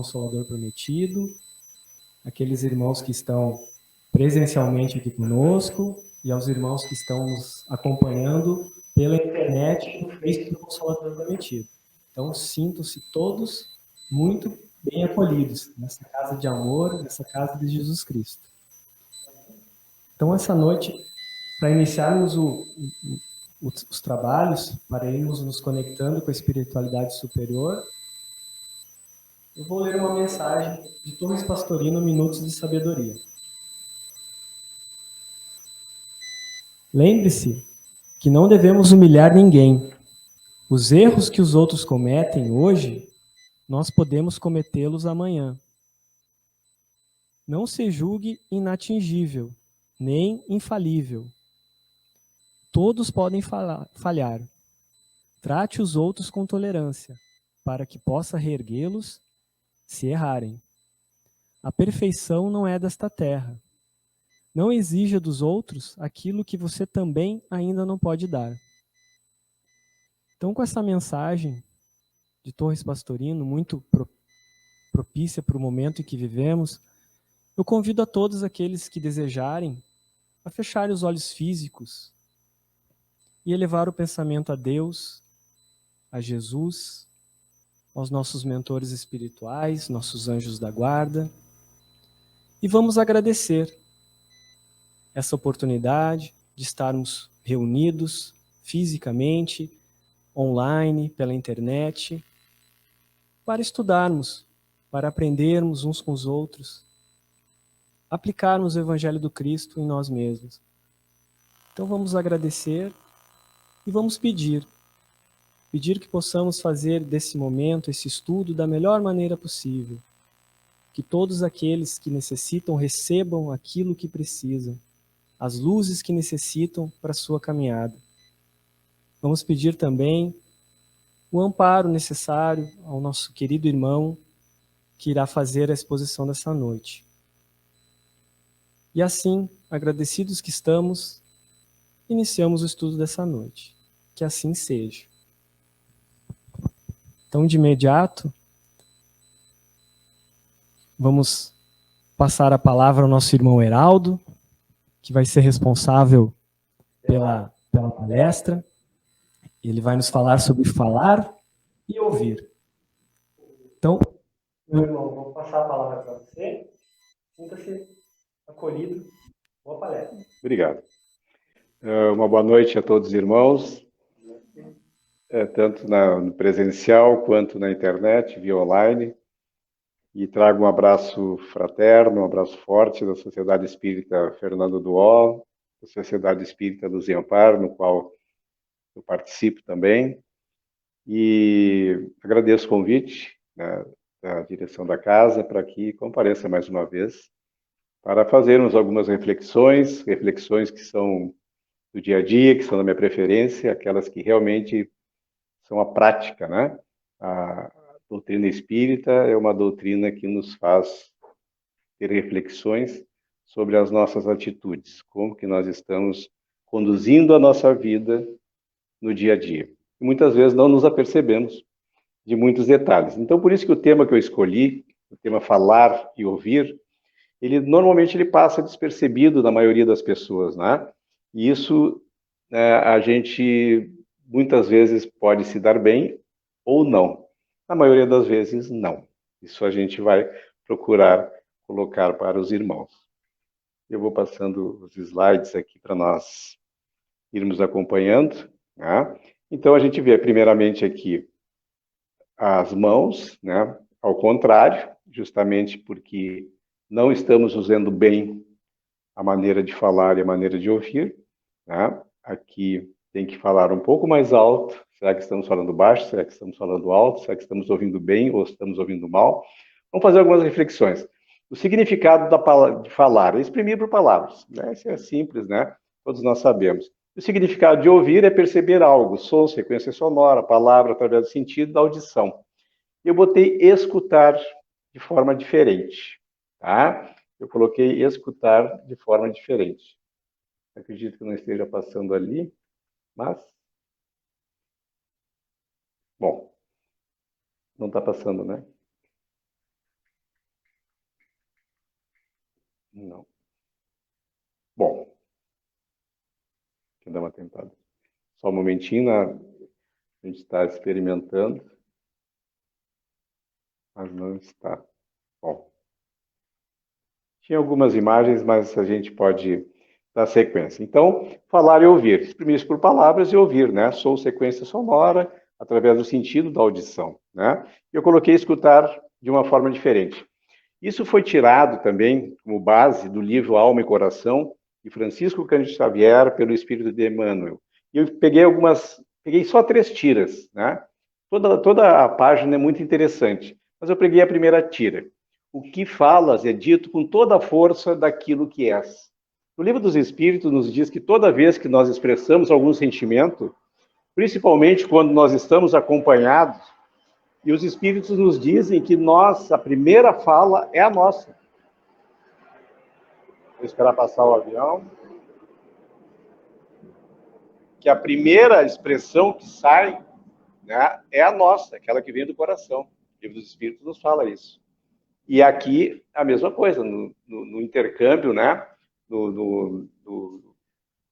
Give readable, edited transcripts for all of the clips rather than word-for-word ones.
Consolador prometido, aqueles irmãos que estão presencialmente aqui conosco e aos irmãos que estão nos acompanhando pela internet no Face do Consolador prometido. Então, sintam-se todos muito bem acolhidos nessa casa de amor, nessa casa de Jesus Cristo. Então, essa noite, para iniciarmos os trabalhos, para irmos nos conectando com a espiritualidade superior, eu vou ler uma mensagem de Torres Pastorino, Minutos de Sabedoria. Lembre-se que não devemos humilhar ninguém. Os erros que os outros cometem hoje, nós podemos cometê-los amanhã. Não se julgue inatingível, nem infalível. Todos podem falhar. Trate os outros com tolerância, para que possa reerguê-los se errarem. A perfeição não é desta terra. Não exija dos outros aquilo que você também ainda não pode dar. Então, com essa mensagem de Torres Pastorino, muito propícia para o momento em que vivemos, eu convido a todos aqueles que desejarem a fecharem os olhos físicos e elevar o pensamento a Deus, a Jesus, aos nossos mentores espirituais, nossos anjos da guarda, e vamos agradecer essa oportunidade de estarmos reunidos fisicamente, online, pela internet, para estudarmos, para aprendermos uns com os outros, aplicarmos o Evangelho do Cristo em nós mesmos. Então vamos agradecer e vamos pedir que possamos fazer desse momento, esse estudo, da melhor maneira possível. Que todos aqueles que necessitam recebam aquilo que precisam, as luzes que necessitam para a sua caminhada. Vamos pedir também o amparo necessário ao nosso querido irmão que irá fazer a exposição dessa noite. E assim, agradecidos que estamos, iniciamos o estudo dessa noite. Que assim seja. Então, de imediato, vamos passar a palavra ao nosso irmão Heraldo, que vai ser responsável pela palestra. Ele vai nos falar sobre falar e ouvir. Então, meu irmão, vou passar a palavra para você. Sinta-se acolhido. Boa palestra. Obrigado. Uma boa noite a todos os irmãos, tanto no presencial quanto na internet, via online. E trago um abraço fraterno, um abraço forte da Sociedade Espírita Fernando Duó, da Sociedade Espírita Luz e Amparo, no qual eu participo também. E agradeço o convite, né, da direção da casa para que compareça mais uma vez para fazermos algumas reflexões que são do dia a dia, que são da minha preferência, aquelas que realmente são a prática, né? A doutrina espírita é uma doutrina que nos faz ter reflexões sobre as nossas atitudes, como que nós estamos conduzindo a nossa vida no dia a dia. E muitas vezes não nos apercebemos de muitos detalhes. Então, por isso que o tema que eu escolhi, o tema falar e ouvir, normalmente ele passa despercebido na maioria das pessoas, né? E isso, a gente muitas vezes pode se dar bem ou não. Na maioria das vezes, não. Isso a gente vai procurar colocar para os irmãos. Eu vou passando os slides aqui para nós irmos acompanhando, né? Então, a gente vê primeiramente aqui as mãos, né? Ao contrário, justamente porque não estamos usando bem a maneira de falar e a maneira de ouvir, né? Aqui tem que falar um pouco mais alto. Será que estamos falando baixo? Será que estamos falando alto? Será que estamos ouvindo bem ou estamos ouvindo mal? Vamos fazer algumas reflexões. O significado de falar é exprimir por palavras, né? Isso é simples, né? Todos nós sabemos. O significado de ouvir é perceber algo, som, sequência sonora, palavra através do sentido da audição. Eu botei escutar de forma diferente, tá? Eu coloquei escutar de forma diferente. Acredito que não esteja passando ali, mas... Bom, não está passando, né? Não. Bom, deixa eu dar uma tentada. Só um momentinho, a gente está experimentando, mas não está. Bom, tinha algumas imagens, mas a gente pode dar sequência. Então, falar e ouvir. Exprimir-se por palavras e ouvir, né? Sou sequência sonora através do sentido da audição, né? Eu coloquei escutar de uma forma diferente. Isso foi tirado também como base do livro Alma e Coração, de Francisco Cândido Xavier, pelo Espírito de Emmanuel. E eu peguei só 3 tiras, né? Toda a página é muito interessante, mas eu peguei a primeira tira. O que falas é dito com toda a força daquilo que és. No Livro dos Espíritos nos diz que toda vez que nós expressamos algum sentimento, principalmente quando nós estamos acompanhados, e os Espíritos nos dizem que a primeira fala é a nossa. Vou esperar passar o avião. Que a primeira expressão que sai, né, é a nossa, aquela que vem do coração. O Livro dos Espíritos nos fala isso. E aqui, a mesma coisa, no intercâmbio, né, no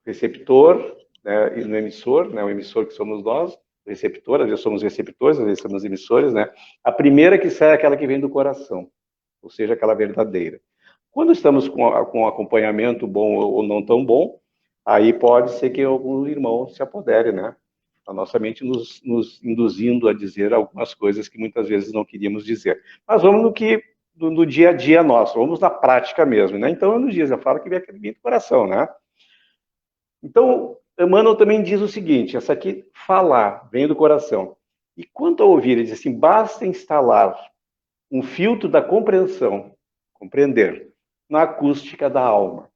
receptor, né, e no emissor, né, o emissor que somos nós, o receptor, às vezes somos receptores, às vezes somos emissores, né, a primeira que sai é aquela que vem do coração, ou seja, aquela verdadeira. Quando estamos com acompanhamento bom ou não tão bom, aí pode ser que algum irmão se apodere, né? A nossa mente nos induzindo a dizer algumas coisas que muitas vezes não queríamos dizer. Mas vamos no dia a dia nosso, vamos na prática mesmo, né? Então, nos dias, eu falo que vem aquele do coração, né? Então, Emmanuel também diz o seguinte, essa aqui, falar, vem do coração. E quanto a ouvir, ele diz assim, basta instalar um filtro da compreensão, compreender, na acústica da alma.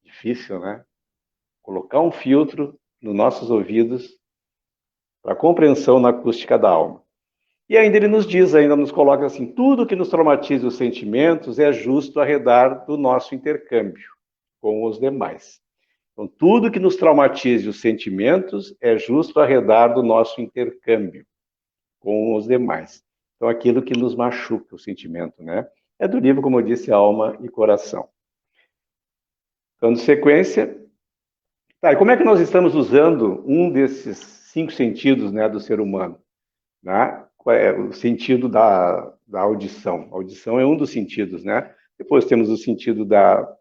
Difícil, né? Colocar um filtro nos nossos ouvidos para compreensão na acústica da alma. E ainda ele nos diz, ainda nos coloca assim, tudo que nos traumatiza os sentimentos é justo arredar do nosso intercâmbio com os demais. Então, tudo que nos traumatize os sentimentos é justo arredar do nosso intercâmbio com os demais. Então, aquilo que nos machuca o sentimento, né? É do livro, como eu disse, Alma e Coração. Dando sequência. Tá, e como é que nós estamos usando um desses 5 sentidos, né, do ser humano? Né? Qual é o sentido da audição? A audição é um dos sentidos, né? Depois temos o sentido da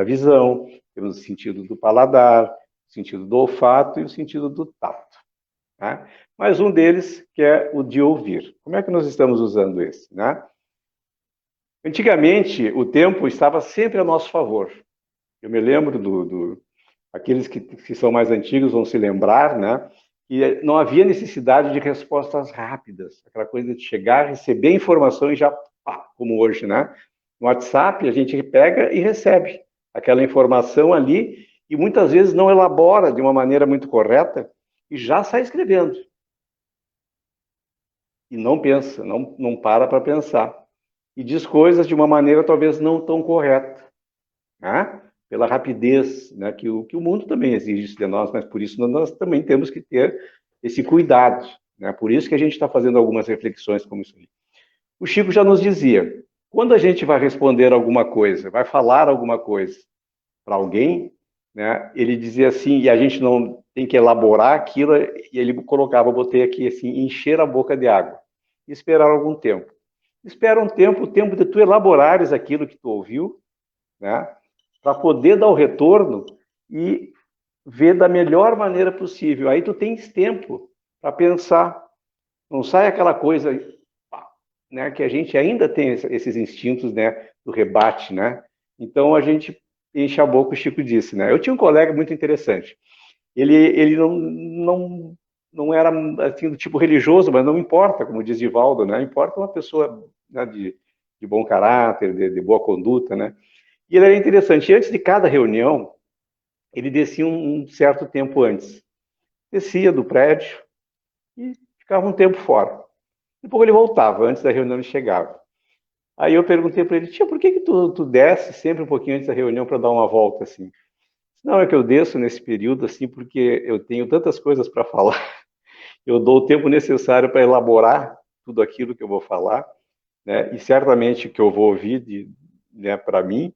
visão, temos o sentido do paladar, o sentido do olfato e o sentido do tato. Né? Mas um deles que é o de ouvir. Como é que nós estamos usando esse? Né? Antigamente, o tempo estava sempre a nosso favor. Eu me lembro aqueles que são mais antigos vão se lembrar, né? E não havia necessidade de respostas rápidas, aquela coisa de chegar, receber a informação e já, pá, como hoje, né? No WhatsApp, a gente pega e recebe aquela informação ali e muitas vezes não elabora de uma maneira muito correta e já sai escrevendo. E não pensa, não para pensar. E diz coisas de uma maneira talvez não tão correta, né? Pela rapidez, né, que o mundo também exige de nós, mas por isso nós também temos que ter esse cuidado, né? Por isso que a gente está fazendo algumas reflexões como isso aí. O Chico já nos dizia, quando a gente vai responder alguma coisa, vai falar alguma coisa para alguém, né, ele dizia assim, e a gente não tem que elaborar aquilo, e ele colocava, eu botei aqui assim, encher a boca de água, e esperar algum tempo. Espera um tempo, o tempo de tu elaborares aquilo que tu ouviu, né, para poder dar o retorno e ver da melhor maneira possível. Aí tu tens tempo para pensar. Não sai aquela coisa, né, que a gente ainda tem esses instintos, né, do rebate, né? Então a gente enche a boca, o Chico disse, né? Eu tinha um colega muito interessante. Ele não era assim do tipo religioso, mas não importa, como diz Divaldo, né? Importa uma pessoa, né, de bom caráter, de boa conduta, né? E ele era interessante. Antes de cada reunião, ele descia um certo tempo antes. Descia do prédio e ficava um tempo fora. Depois ele voltava, antes da reunião ele chegava. Aí eu perguntei para ele, tia, por que tu desce sempre um pouquinho antes da reunião para dar uma volta assim? Não, é que eu desço nesse período assim porque eu tenho tantas coisas para falar. Eu dou o tempo necessário para elaborar tudo aquilo que eu vou falar, né? E certamente o que eu vou ouvir, né, para mim,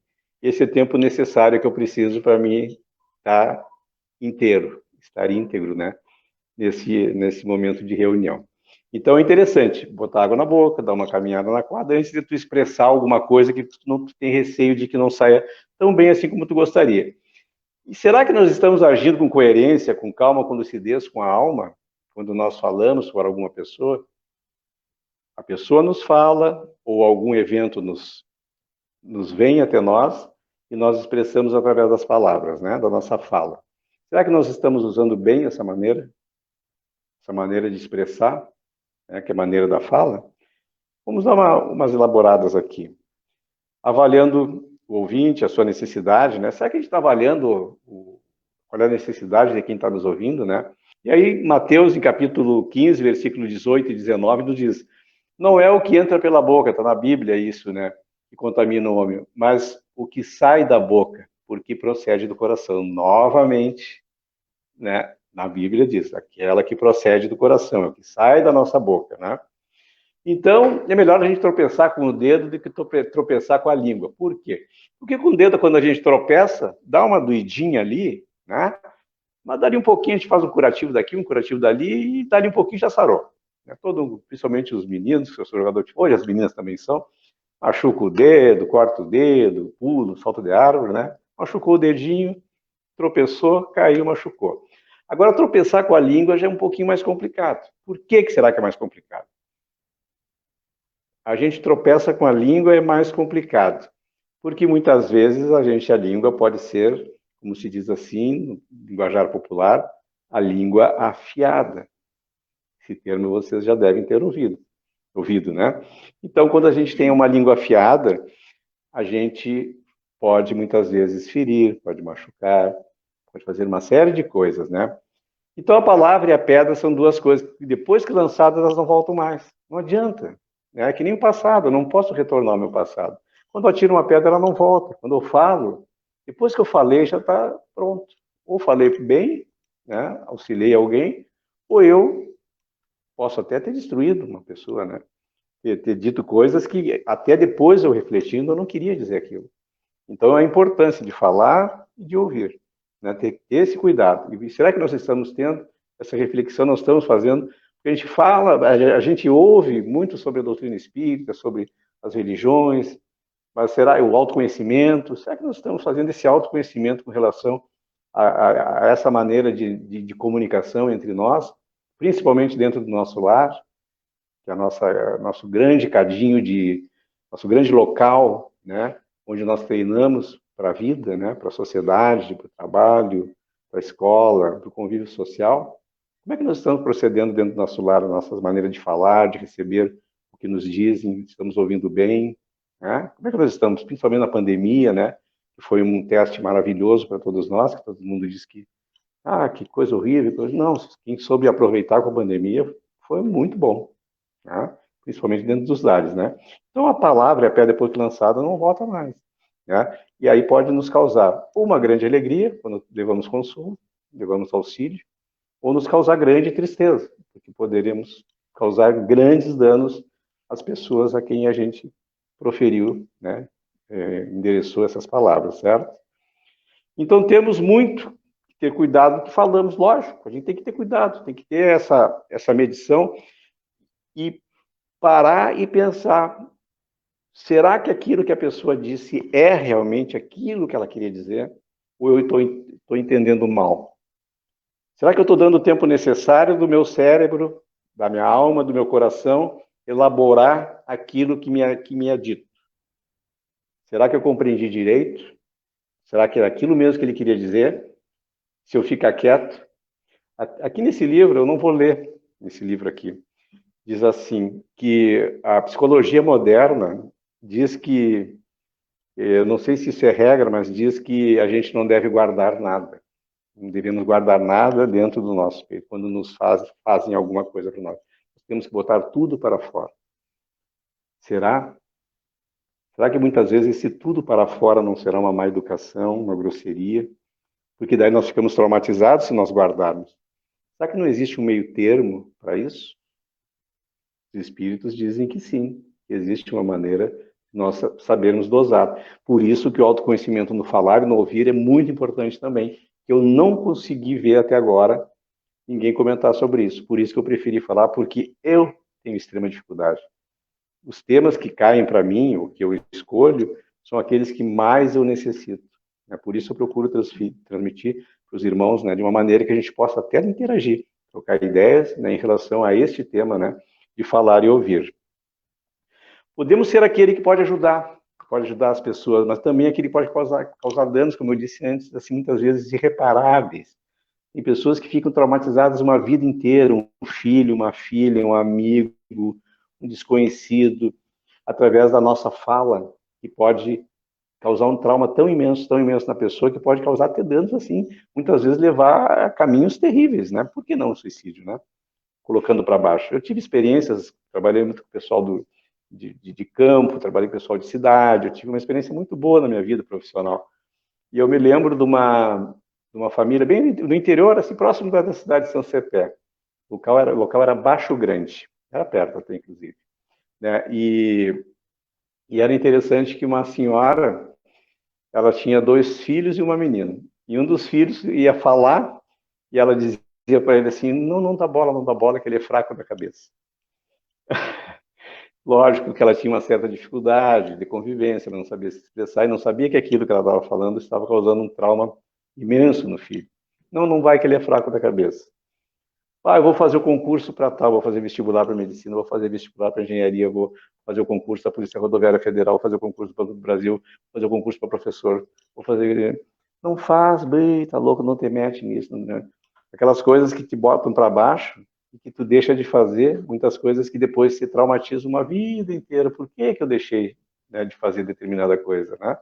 esse é o tempo necessário que eu preciso para mim estar inteiro, estar íntegro, né? Nesse momento de reunião. Então é interessante botar água na boca, dar uma caminhada na quadra antes de tu expressar alguma coisa que tu não tem receio de que não saia tão bem assim como tu gostaria. E será que nós estamos agindo com coerência, com calma, com lucidez, com a alma, quando nós falamos para alguma pessoa? A pessoa nos fala, ou algum evento nos vem até nós, e nós expressamos através das palavras, né, da nossa fala. Será que nós estamos usando bem essa maneira de expressar, né, que é a maneira da fala? Vamos dar umas elaboradas aqui. Avaliando o ouvinte, a sua necessidade, né? Será que a gente está avaliando qual é a necessidade de quem está nos ouvindo, né? E aí, Mateus, em capítulo 15, versículo 18 e 19, nos diz: não é o que entra pela boca, está na Bíblia isso, né? Que contamina o homem, mas o que sai da boca, porque procede do coração. Novamente, né? Na Bíblia diz, aquela que procede do coração, é o que sai da nossa boca, né? Então, é melhor a gente tropeçar com o dedo do que tropeçar com a língua. Por quê? Porque com o dedo, quando a gente tropeça, dá uma doidinha ali, né? Mas dali um pouquinho a gente faz um curativo daqui, um curativo dali, e dali um pouquinho já sarou. Principalmente os meninos, que eu sou jogador de vôlei, as meninas também são, machuca o dedo, corta o dedo, pulo, salto de árvore, né? Machucou o dedinho, tropeçou, caiu, machucou. Agora, tropeçar com a língua já é um pouquinho mais complicado. Por que será que é mais complicado? A gente tropeça com a língua é mais complicado, porque muitas vezes a língua pode ser, como se diz assim, no linguajar popular, a língua afiada. Esse termo vocês já devem ter ouvido, né? Então, quando a gente tem uma língua afiada, a gente pode muitas vezes ferir, pode machucar, pode fazer uma série de coisas, né? Então, a palavra e a pedra são duas coisas que depois que lançadas, elas não voltam mais. Não adianta. É que nem o passado, eu não posso retornar ao meu passado. Quando eu atiro uma pedra, ela não volta. Quando eu falo, depois que eu falei, já está pronto. Ou falei bem, né, auxiliei alguém, ou eu posso até ter destruído uma pessoa, né? Ter dito coisas que até depois eu refletindo, eu não queria dizer aquilo. Então, a importância de falar e de ouvir, né? Ter esse cuidado. E será que nós estamos tendo essa reflexão, nós estamos fazendo? Porque a gente fala, a gente ouve muito sobre a doutrina espírita, sobre as religiões, mas será o autoconhecimento? Será que nós estamos fazendo esse autoconhecimento com relação a essa maneira de comunicação entre nós, principalmente dentro do nosso lar, que é nosso grande cadinho nosso grande local, né? Onde nós treinamos para a vida, né? Para a sociedade, para o trabalho, para a escola, para o convívio social. Como é que nós estamos procedendo dentro do nosso lar, nossas maneiras de falar, de receber o que nos dizem, estamos ouvindo bem, né? Como é que nós estamos, principalmente na pandemia, né? Que foi um teste maravilhoso para todos nós, que todo mundo diz que, que coisa horrível. Não, quem soube aproveitar com a pandemia foi muito bom, né? Principalmente dentro dos lares, né? Então a palavra, a pedra depois que lançada, não volta mais, né? E aí pode nos causar uma grande alegria, quando levamos consolo, levamos auxílio, ou nos causar grande tristeza, porque poderemos causar grandes danos às pessoas a quem a gente proferiu, né? Endereçou essas palavras, certo? Então temos muito que ter cuidado do que falamos, lógico, a gente tem que ter cuidado, tem que ter essa medição e parar e pensar, será que aquilo que a pessoa disse é realmente aquilo que ela queria dizer? Ou eu estou entendendo mal? Será que eu estou dando o tempo necessário do meu cérebro, da minha alma, do meu coração, elaborar aquilo que me é dito? Será que eu compreendi direito? Será que era aquilo mesmo que ele queria dizer? Se eu ficar quieto? Aqui nesse livro, eu não vou ler esse livro aqui, diz assim, que a psicologia moderna diz que, eu não sei se isso é regra, mas diz que a gente não deve guardar nada. Não devemos guardar nada dentro do nosso peito, quando nos fazem alguma coisa para nós. Nós temos que botar tudo para fora. Será? Será que muitas vezes esse tudo para fora não será uma má educação, uma grosseria? Porque daí nós ficamos traumatizados se nós guardarmos. Será que não existe um meio termo para isso? Os espíritos dizem que sim, existe uma maneira de nós sabermos dosar. Por isso que o autoconhecimento no falar e no ouvir é muito importante também, que eu não consegui ver até agora ninguém comentar sobre isso. Por isso que eu preferi falar, porque eu tenho extrema dificuldade. Os temas que caem para mim, ou que eu escolho, são aqueles que mais eu necessito. Por isso eu procuro transmitir para os irmãos, né, de uma maneira que a gente possa até interagir, trocar ideias, né, em relação a este tema, né, de falar e ouvir. Podemos ser aquele que pode ajudar as pessoas, mas também aquele que pode causar danos, como eu disse antes, assim, muitas vezes irreparáveis. Tem pessoas que ficam traumatizadas uma vida inteira, um filho, uma filha, um amigo, um desconhecido, através da nossa fala, que pode causar um trauma tão imenso na pessoa, que pode causar até danos, assim, muitas vezes levar a caminhos terríveis, né? Por que não o suicídio, né? Colocando para baixo. Eu tive experiências, trabalhei muito com o pessoal de campo, trabalhei com o pessoal de cidade, eu tive uma experiência muito boa na minha vida profissional. E eu me lembro de uma família bem no interior, assim, próximo da cidade de São Cepé. O local era Baixo Grande, era perto até, inclusive. Né? E era interessante que uma senhora, ela tinha 2 filhos e uma menina. E um dos filhos ia falar, e ela dizia para ele assim, não dá bola, que ele é fraco da cabeça. Lógico que ela tinha uma certa dificuldade de convivência, ela não sabia se expressar e não sabia que aquilo que ela estava falando estava causando um trauma imenso no filho. Não vai que ele é fraco da cabeça. Eu vou fazer o concurso para tal, vou fazer vestibular para medicina, vou fazer vestibular para engenharia, vou fazer o concurso da Polícia Rodoviária Federal, vou fazer o concurso do Banco do Brasil, vou fazer o concurso para professor, vou fazer... Não faz, bem, tá louco, não te mete nisso. Né? Aquelas coisas que te botam para baixo e que tu deixa de fazer, muitas coisas que depois se traumatizam uma vida inteira. Por que eu deixei, né, de fazer determinada coisa, né?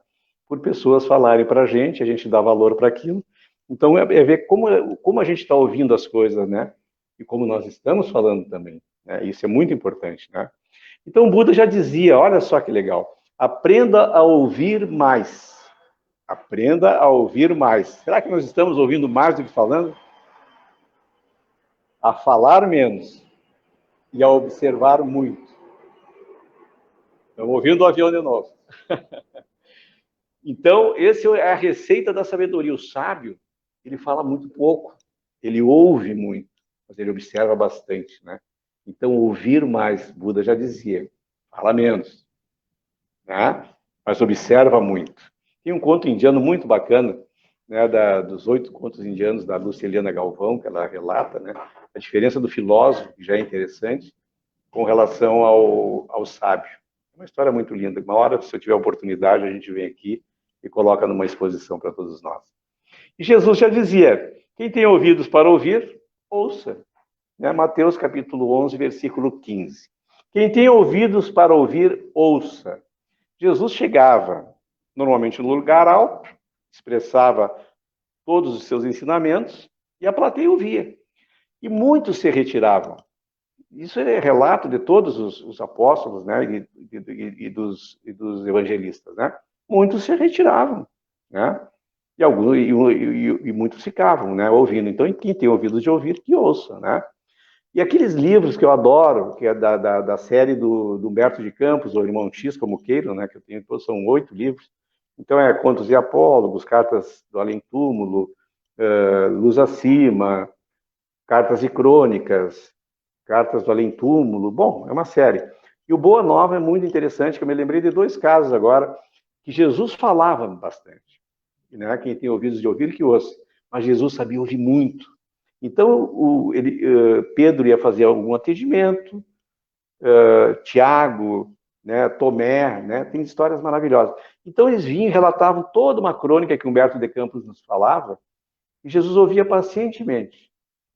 Por pessoas falarem para a gente dá valor para aquilo. Então, é ver como a gente está ouvindo as coisas, né? E como nós estamos falando também. Né? Isso é muito importante, né? Então, o Buda já dizia, olha só que legal, aprenda a ouvir mais. Aprenda a ouvir mais. Será que nós estamos ouvindo mais do que falando? A falar menos e a observar muito. Estamos ouvindo o avião de novo. Então, essa é a receita da sabedoria. O sábio, ele fala muito pouco, ele ouve muito, mas ele observa bastante, né? Então, ouvir mais, Buda já dizia, fala menos, né? Mas observa muito. Tem um conto indiano muito bacana, né, dos 8 contos indianos da Luciliana Galvão, que ela relata, né, a diferença do filósofo, que já é interessante, com relação ao sábio. É uma história muito linda. Uma hora, se eu tiver oportunidade, a gente vem aqui e coloca numa exposição para todos nós. E Jesus já dizia, quem tem ouvidos para ouvir, ouça. Né? Mateus capítulo 11, versículo 15. Quem tem ouvidos para ouvir, ouça. Jesus chegava, normalmente no lugar alto, expressava todos os seus ensinamentos e a plateia ouvia. E muitos se retiravam. Isso é relato de todos os apóstolos, né, e dos evangelistas, né? Muitos se retiravam, né? E muitos ficavam, né, ouvindo. Então, quem tem ouvidos de ouvir, que ouça, né? E aqueles livros que eu adoro, que é da série do Humberto de Campos, ou Irmão X, como queiram, né, que eu tenho, são 8 livros. Então, Contos e Apólogos, Cartas do Além-Túmulo, Luz Acima, Cartas e Crônicas, Cartas do Além-Túmulo. Bom, é uma série. E o Boa Nova é muito interessante, que eu me lembrei de 2 casos agora, que Jesus falava bastante. Né? Quem tem ouvidos de ouvir, que ouça. Mas Jesus sabia ouvir muito. Então, Pedro ia fazer algum atendimento, Tiago, né, Tomé, né, tem histórias maravilhosas. Então, eles vinham e relatavam toda uma crônica que Humberto de Campos nos falava, e Jesus ouvia pacientemente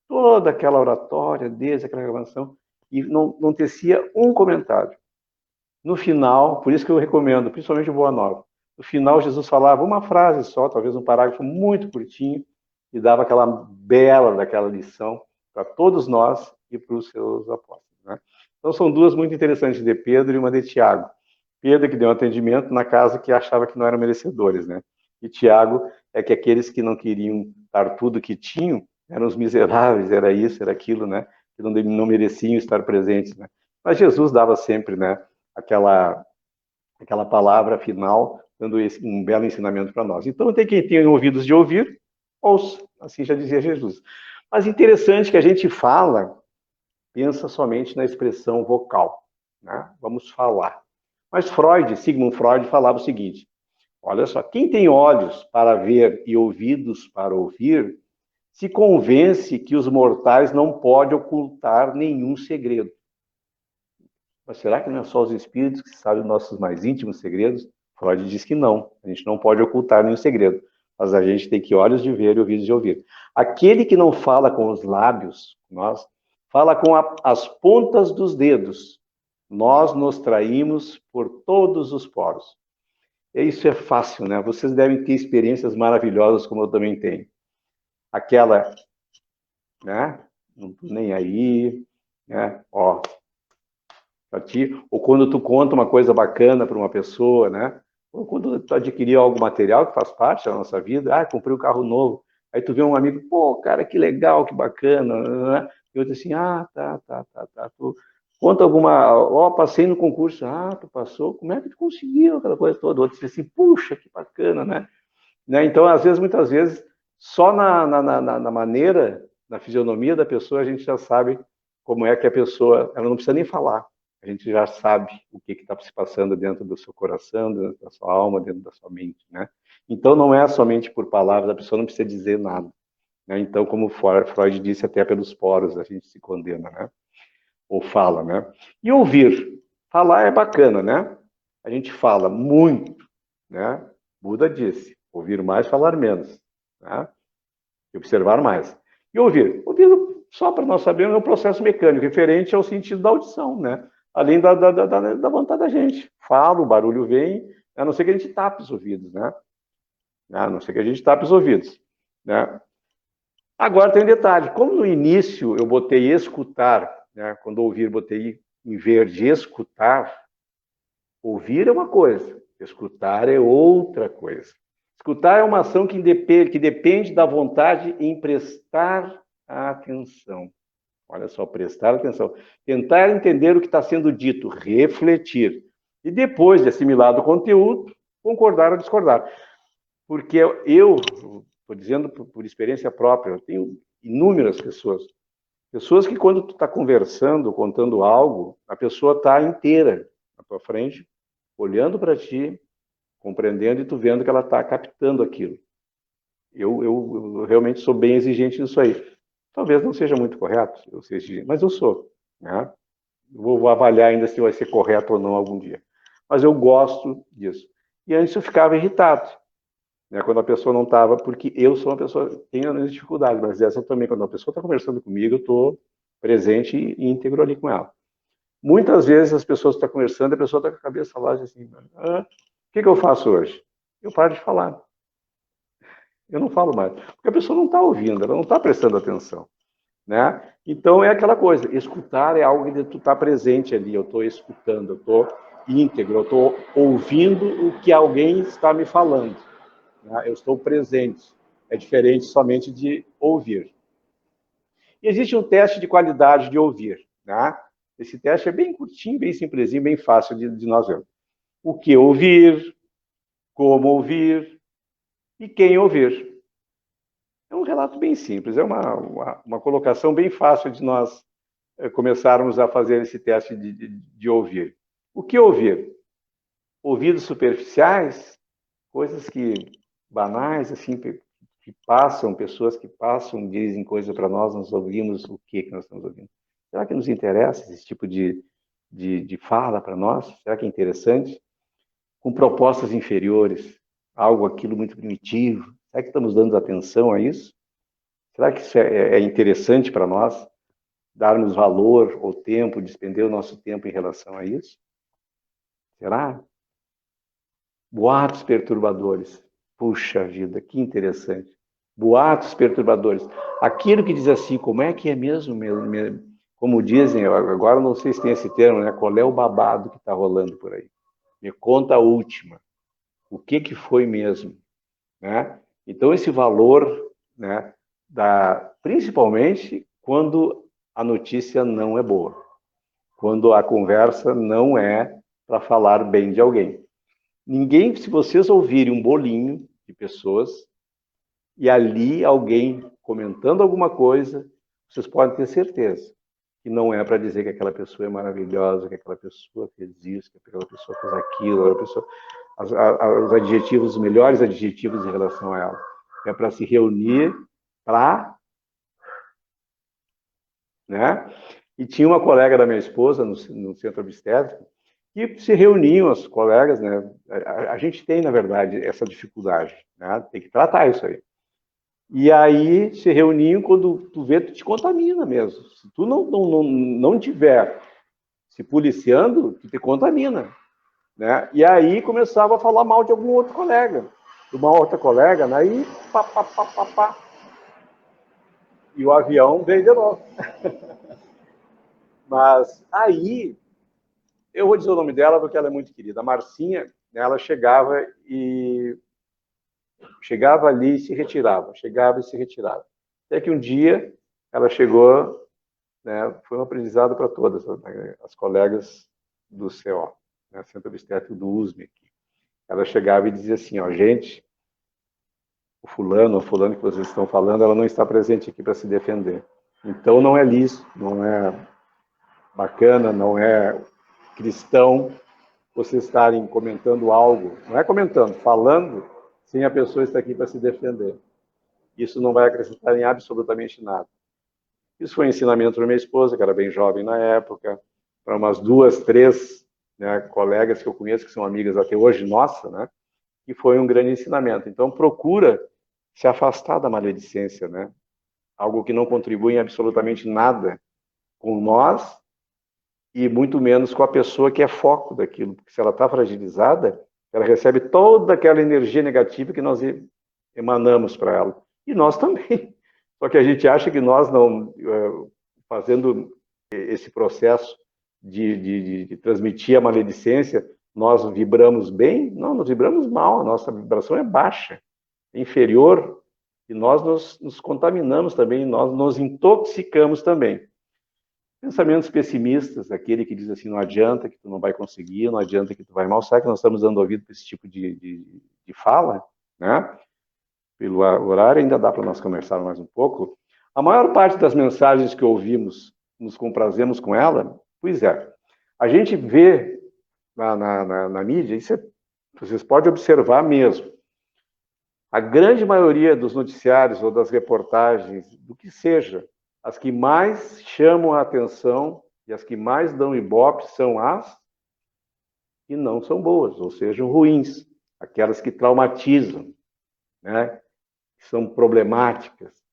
toda aquela oratória, desde aquela gravação, e não tecia um comentário. No final, por isso que eu recomendo, principalmente o Boa Nova, no final Jesus falava uma frase só, talvez um parágrafo muito curtinho, e dava aquela bela daquela lição para todos nós e para os seus apóstolos. Né? Então são 2 muito interessantes, de Pedro e uma de Tiago. Pedro que deu um atendimento na casa que achava que não eram merecedores, né? E Tiago é que aqueles que não queriam dar tudo que tinham, eram os miseráveis, era isso, era aquilo, né? Que não mereciam estar presentes, né? Mas Jesus dava sempre, né, aquela aquela palavra final, dando um belo ensinamento para nós. Então, tem quem tem ouvidos de ouvir, ouça, assim já dizia Jesus. Mas interessante que a gente fala, pensa somente na expressão vocal, né? Vamos falar. Mas Sigmund Freud falava o seguinte, olha só, quem tem olhos para ver e ouvidos para ouvir, se convence que os mortais não podem ocultar nenhum segredo. Mas será que não é só os espíritos que sabem os nossos mais íntimos segredos? Freud diz que não. A gente não pode ocultar nenhum segredo. Mas a gente tem que olhos de ver e ouvidos de ouvir. Aquele que não fala com os lábios, nós, fala com as pontas dos dedos. Nós nos traímos por todos os poros. E isso é fácil, né? Vocês devem ter experiências maravilhosas, como eu também tenho. Aquela, né? Não tô nem aí, né? Ó, para ti, ou quando tu conta uma coisa bacana para uma pessoa, né? Ou quando tu adquiriu algo material que faz parte da nossa vida, comprei um carro novo, aí tu vê um amigo, pô, cara, que legal, que bacana, né? E outro assim, tá. Tu conta alguma, passei no concurso, tu passou, como é que tu conseguiu aquela coisa toda? Outro diz assim, puxa, que bacana, né? Então, às vezes, muitas vezes, só na maneira, na fisionomia da pessoa, a gente já sabe como é que a pessoa, ela não precisa nem falar. A gente já sabe o que está se passando dentro do seu coração, dentro da sua alma, dentro da sua mente, né? Então, não é somente por palavras, a pessoa não precisa dizer nada, né? Então, como Freud disse, até pelos poros a gente se condena, né? Ou fala, né? E ouvir. Falar é bacana, né? A gente fala muito, né? Buda disse, ouvir mais, falar menos, né? E observar mais. E ouvir. Ouvir, só para nós sabermos, é um processo mecânico, referente ao sentido da audição, né? Além da vontade da gente. Fala, o barulho vem, a não ser que a gente tape os ouvidos, né? A não ser que a gente tape os ouvidos, né? Agora tem um detalhe, como no início eu botei escutar, né? Quando ouvir, botei em verde escutar, ouvir é uma coisa, escutar é outra coisa. Escutar é uma ação que depende da vontade em prestar atenção. Olha só, prestar atenção. Tentar entender o que está sendo dito, refletir. E depois de assimilado o conteúdo, concordar ou discordar. Porque eu estou dizendo por experiência própria, eu tenho inúmeras pessoas que quando tu está conversando, contando algo, a pessoa está inteira na tua frente, olhando para ti, compreendendo e tu vendo que ela está captando aquilo. Eu realmente sou bem exigente nisso aí. Talvez não seja muito correto, eu seja exigente, mas eu sou, né? Vou avaliar ainda se vai ser correto ou não algum dia. Mas eu gosto disso. E antes eu ficava irritado, né? Quando a pessoa não estava, porque eu sou uma pessoa que tem as dificuldades, mas essa também, quando a pessoa está conversando comigo, eu estou presente e íntegro ali com ela. Muitas vezes as pessoas estão conversando, a pessoa está com a cabeça lá assim, o que eu faço hoje? Eu paro de falar. Eu não falo mais. Porque a pessoa não está ouvindo, ela não está prestando atenção, né? Então é aquela coisa, escutar é algo que tu está presente ali, eu estou escutando, eu estou íntegro, eu estou ouvindo o que alguém está me falando, né? Eu estou presente. É diferente somente de ouvir. E existe um teste de qualidade de ouvir, né? Esse teste é bem curtinho, bem simplesinho, bem fácil de nós vermos. O que ouvir, como ouvir e quem ouvir. É um relato bem simples, é uma colocação bem fácil de nós começarmos a fazer esse teste de ouvir. O que ouvir? Ouvidos superficiais, coisas que banais, assim, que passam, pessoas que passam, dizem coisas para nós ouvimos o que nós estamos ouvindo. Será que nos interessa esse tipo de fala para nós? Será que é interessante? Com propostas inferiores, aquilo muito primitivo. Será que estamos dando atenção a isso? Será que isso é interessante para nós? Darmos valor ou tempo, despender o nosso tempo em relação a isso? Será? Boatos perturbadores. Puxa vida, que interessante. Boatos perturbadores. Aquilo que diz assim, como é que é mesmo? Como dizem, agora não sei se tem esse termo, né? Qual é o babado que está rolando por aí? Me conta a última. O que foi mesmo? Né? Então, esse valor, né, principalmente quando a notícia não é boa, quando a conversa não é para falar bem de alguém. Ninguém, se vocês ouvirem um bolinho de pessoas e ali alguém comentando alguma coisa, vocês podem ter certeza que não é para dizer que aquela pessoa é maravilhosa, que aquela pessoa fez isso, que aquela pessoa fez aquilo, aquela pessoa... os adjetivos, os melhores adjetivos em relação a ela. É para se reunir para... né? E tinha uma colega da minha esposa no centro obstétrico que se reuniam as colegas, né? A gente tem, na verdade, essa dificuldade, né? Tem que tratar isso aí. E aí se reuniam, quando tu vê, tu te contamina mesmo. Se tu não tiver se policiando, tu te contamina, né? E aí começava a falar mal de algum outro colega, de uma outra colega, né? E pá, pá, pá, pá, pá. E o avião veio de novo. Mas aí, eu vou dizer o nome dela porque ela é muito querida. A Marcinha, né, ela chegava ali e se retirava, chegava e se retirava. Até que um dia ela chegou, né, foi um aprendizado para todas, né, as colegas do CO, né, Centro Obstétrico do USME aqui. Ela chegava e dizia assim, ó, gente, o fulano que vocês estão falando, ela não está presente aqui para se defender. Então não é lícito, não é bacana, não é cristão vocês estarem comentando algo, não é comentando, falando, sem a pessoa estar aqui para se defender. Isso não vai acrescentar em absolutamente nada. Isso foi um ensinamento para minha esposa, que era bem jovem na época, para umas 2, 3, né, colegas que eu conheço, que são amigas até hoje, nossa, né? E foi um grande ensinamento. Então, procura se afastar da maledicência, né? Algo que não contribui em absolutamente nada com nós e muito menos com a pessoa que é foco daquilo. Porque se ela está fragilizada, ela recebe toda aquela energia negativa que nós emanamos para ela. E nós também. Só que a gente acha que nós não, fazendo esse processo de transmitir a maledicência, nós vibramos bem? Não, nós vibramos mal, a nossa vibração é baixa, é inferior, e nós nos contaminamos também, nós nos intoxicamos também. Pensamentos pessimistas, aquele que diz assim, não adianta que tu não vai conseguir, não adianta que tu vai mal, sabe que nós estamos dando ouvido para esse tipo de fala, né? Pelo horário, ainda dá para nós conversar mais um pouco. A maior parte das mensagens que ouvimos, nos comprazemos com ela, pois é. A gente vê na mídia, isso vocês podem observar mesmo. A grande maioria dos noticiários ou das reportagens, do que seja, as que mais chamam a atenção e as que mais dão ibope são as que não são boas, ou seja, ruins, aquelas que traumatizam, né? Que são problemáticas,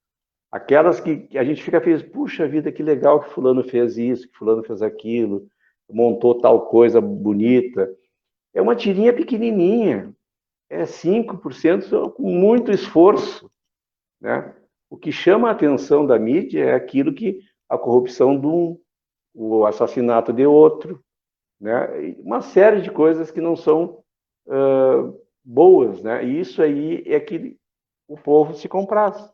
aquelas que a gente fica feliz, puxa vida, que legal que fulano fez isso, que fulano fez aquilo, montou tal coisa bonita. É uma tirinha pequenininha, é 5% com muito esforço, né? O que chama a atenção da mídia é aquilo que a corrupção de um, o assassinato de outro, né? Uma série de coisas que não são boas, né? E isso aí é que o povo se compraz,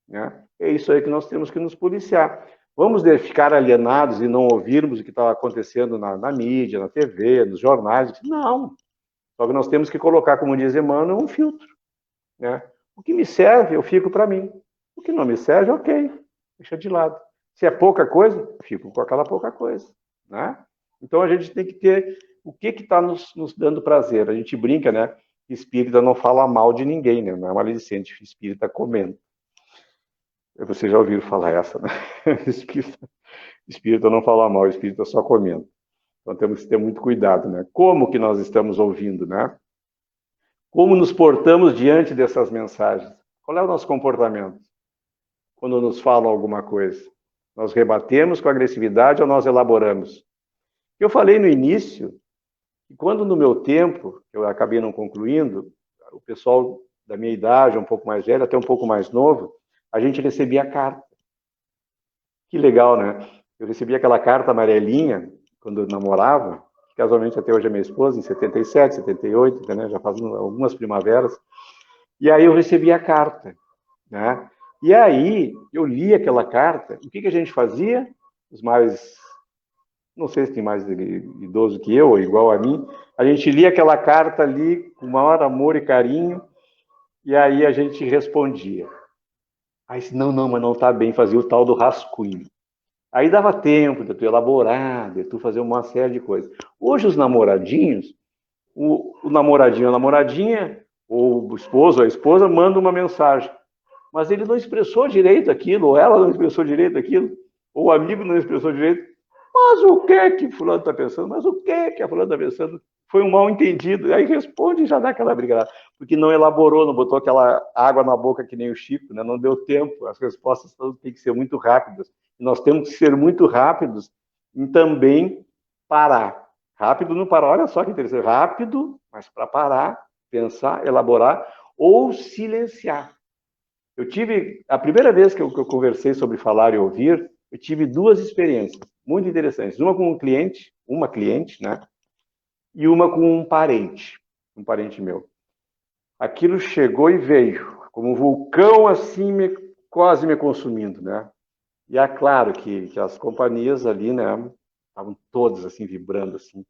né? É isso aí que nós temos que nos policiar. Vamos ficar alienados e não ouvirmos o que está acontecendo na mídia, na TV, nos jornais? Não. Só que nós temos que colocar, como diz Emmanuel, um filtro, né? O que me serve, eu fico para mim. O que não me serve, ok, deixa de lado. Se é pouca coisa, fico com aquela pouca coisa, né? Então a gente tem que ter o que está nos dando prazer. A gente brinca, né? Espírita não fala mal de ninguém, né? Não é maledicente, espírita comendo. Vocês já ouviram falar essa, né? Espírita não fala mal, espírita só comendo. Então temos que ter muito cuidado, né? Como que nós estamos ouvindo, né? Como nos portamos diante dessas mensagens? Qual é o nosso comportamento quando nos falam alguma coisa? Nós rebatemos com agressividade ou nós elaboramos? Eu falei no início que quando no meu tempo, eu acabei não concluindo, o pessoal da minha idade, um pouco mais velho, até um pouco mais novo, a gente recebia carta. Que legal, né? Eu recebi aquela carta amarelinha quando eu namorava, que casualmente até hoje é minha esposa, em 77, 78, né? Já faz algumas primaveras. E aí eu recebi a carta, né? E aí eu li aquela carta, o que a gente fazia? Os mais não sei se tem mais idoso que eu, ou igual a mim, a gente lia aquela carta ali com maior amor e carinho, e aí a gente respondia. Aí, não, mas não está bem, fazia o tal do rascunho. Aí dava tempo de tu elaborar, de tu fazer uma série de coisas. Hoje os namoradinhos, o namoradinho, a namoradinha, ou o esposo, ou a esposa, manda uma mensagem. Mas ele não expressou direito aquilo, ou ela não expressou direito aquilo, ou o amigo não expressou direito. Mas o que fulano está pensando? Mas o que a fulano está pensando? Foi um mal entendido. Aí responde e já dá aquela briga. Porque não elaborou, não botou aquela água na boca que nem o Chico, né? Não deu tempo. As respostas têm que ser muito rápidas. E nós temos que ser muito rápidos em também parar. Rápido não parar. Olha só que interessante. Rápido, mas para parar, pensar, elaborar ou silenciar. Eu tive, a primeira vez que eu conversei sobre falar e ouvir, eu tive duas experiências muito interessantes. Uma com uma cliente, né? E uma com um parente meu. Aquilo chegou e veio, como um vulcão assim, quase me consumindo, né? E é claro que as companhias ali, né? Estavam todas assim, vibrando assim.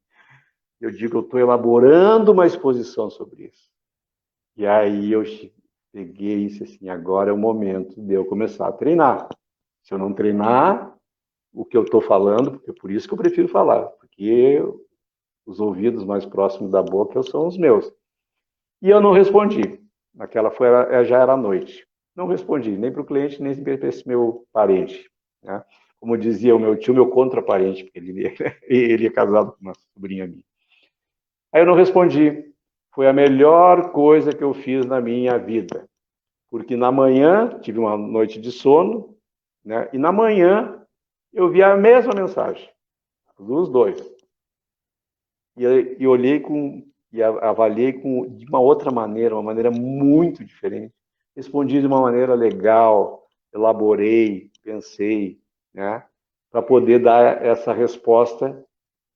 Eu digo, eu estou elaborando uma exposição sobre isso. E aí eu peguei isso assim, agora é o momento de eu começar a treinar. Se eu não treinar o que eu estou falando, porque é por isso que eu prefiro falar, porque os ouvidos mais próximos da boca são os meus. E eu não respondi. Aquela já era noite. Não respondi, nem para o cliente, nem para esse meu parente. Né? Como dizia o meu tio, meu contraparente, porque ele é casado com uma sobrinha minha. Aí eu não respondi. Foi a melhor coisa que eu fiz na minha vida. Porque na manhã, tive uma noite de sono, né? E na manhã eu vi a mesma mensagem, dos dois. E olhei e avaliei de uma outra maneira, uma maneira muito diferente. Respondi de uma maneira legal, elaborei, pensei, né? Para poder dar essa resposta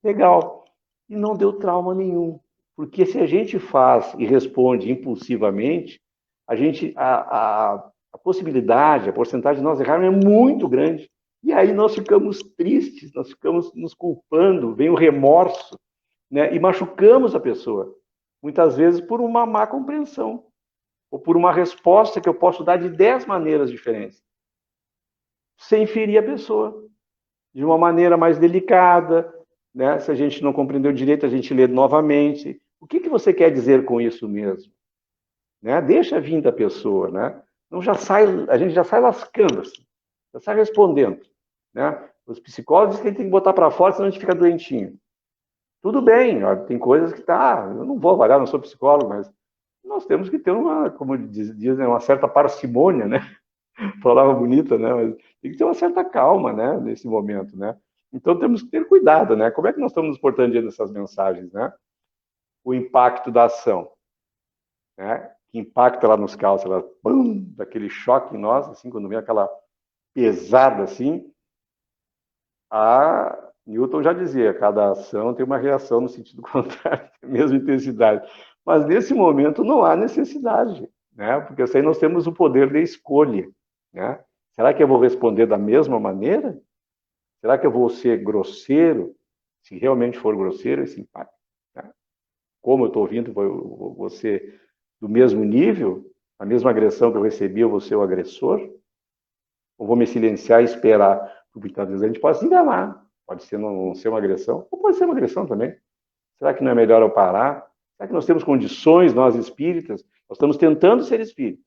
legal. E não deu trauma nenhum. Porque se a gente faz e responde impulsivamente, a possibilidade, a porcentagem de nós errarmos é muito grande. E aí nós ficamos tristes, nós ficamos nos culpando, vem o remorso, né? E machucamos a pessoa. Muitas vezes por uma má compreensão, ou por uma resposta que eu posso dar de 10 maneiras diferentes, sem ferir a pessoa, de uma maneira mais delicada, né? Se a gente não compreendeu direito, a gente lê novamente. O que você quer dizer com isso mesmo? Né? Deixa vir da pessoa, né? Não a gente já sai lascando, assim, já sai respondendo, né? Os psicólogos dizem que tem que botar para fora, senão a gente fica doentinho. Tudo bem, ó, tem coisas que eu não vou avaliar, não sou psicólogo, mas nós temos que ter como dizem, uma certa parcimônia, né? Palavra bonita, né? Mas tem que ter uma certa calma, né? Nesse momento, né? Então temos que ter cuidado, né? Como é que nós estamos nos portando diante dessas mensagens, né? O impacto da ação, né? Que impacta lá nos calços, ela, bum, daquele choque em nós, assim, quando vem aquela pesada assim. A Newton já dizia, cada ação tem uma reação no sentido contrário, mesma intensidade. Mas nesse momento não há necessidade, né? Porque assim nós temos o poder de escolha, né? Será que eu vou responder da mesma maneira? Será que eu vou ser grosseiro? Se realmente for grosseiro, esse impacto, né? Como eu estou ouvindo, vou ser do mesmo nível? A mesma agressão que eu recebi, eu vou ser o agressor? Ou vou me silenciar e esperar? Porque muitas vezes a gente pode se enganar. Pode ser não ser uma agressão, ou pode ser uma agressão também. Será que não é melhor eu parar? Será que nós temos condições, nós espíritas? Nós estamos tentando ser espíritas.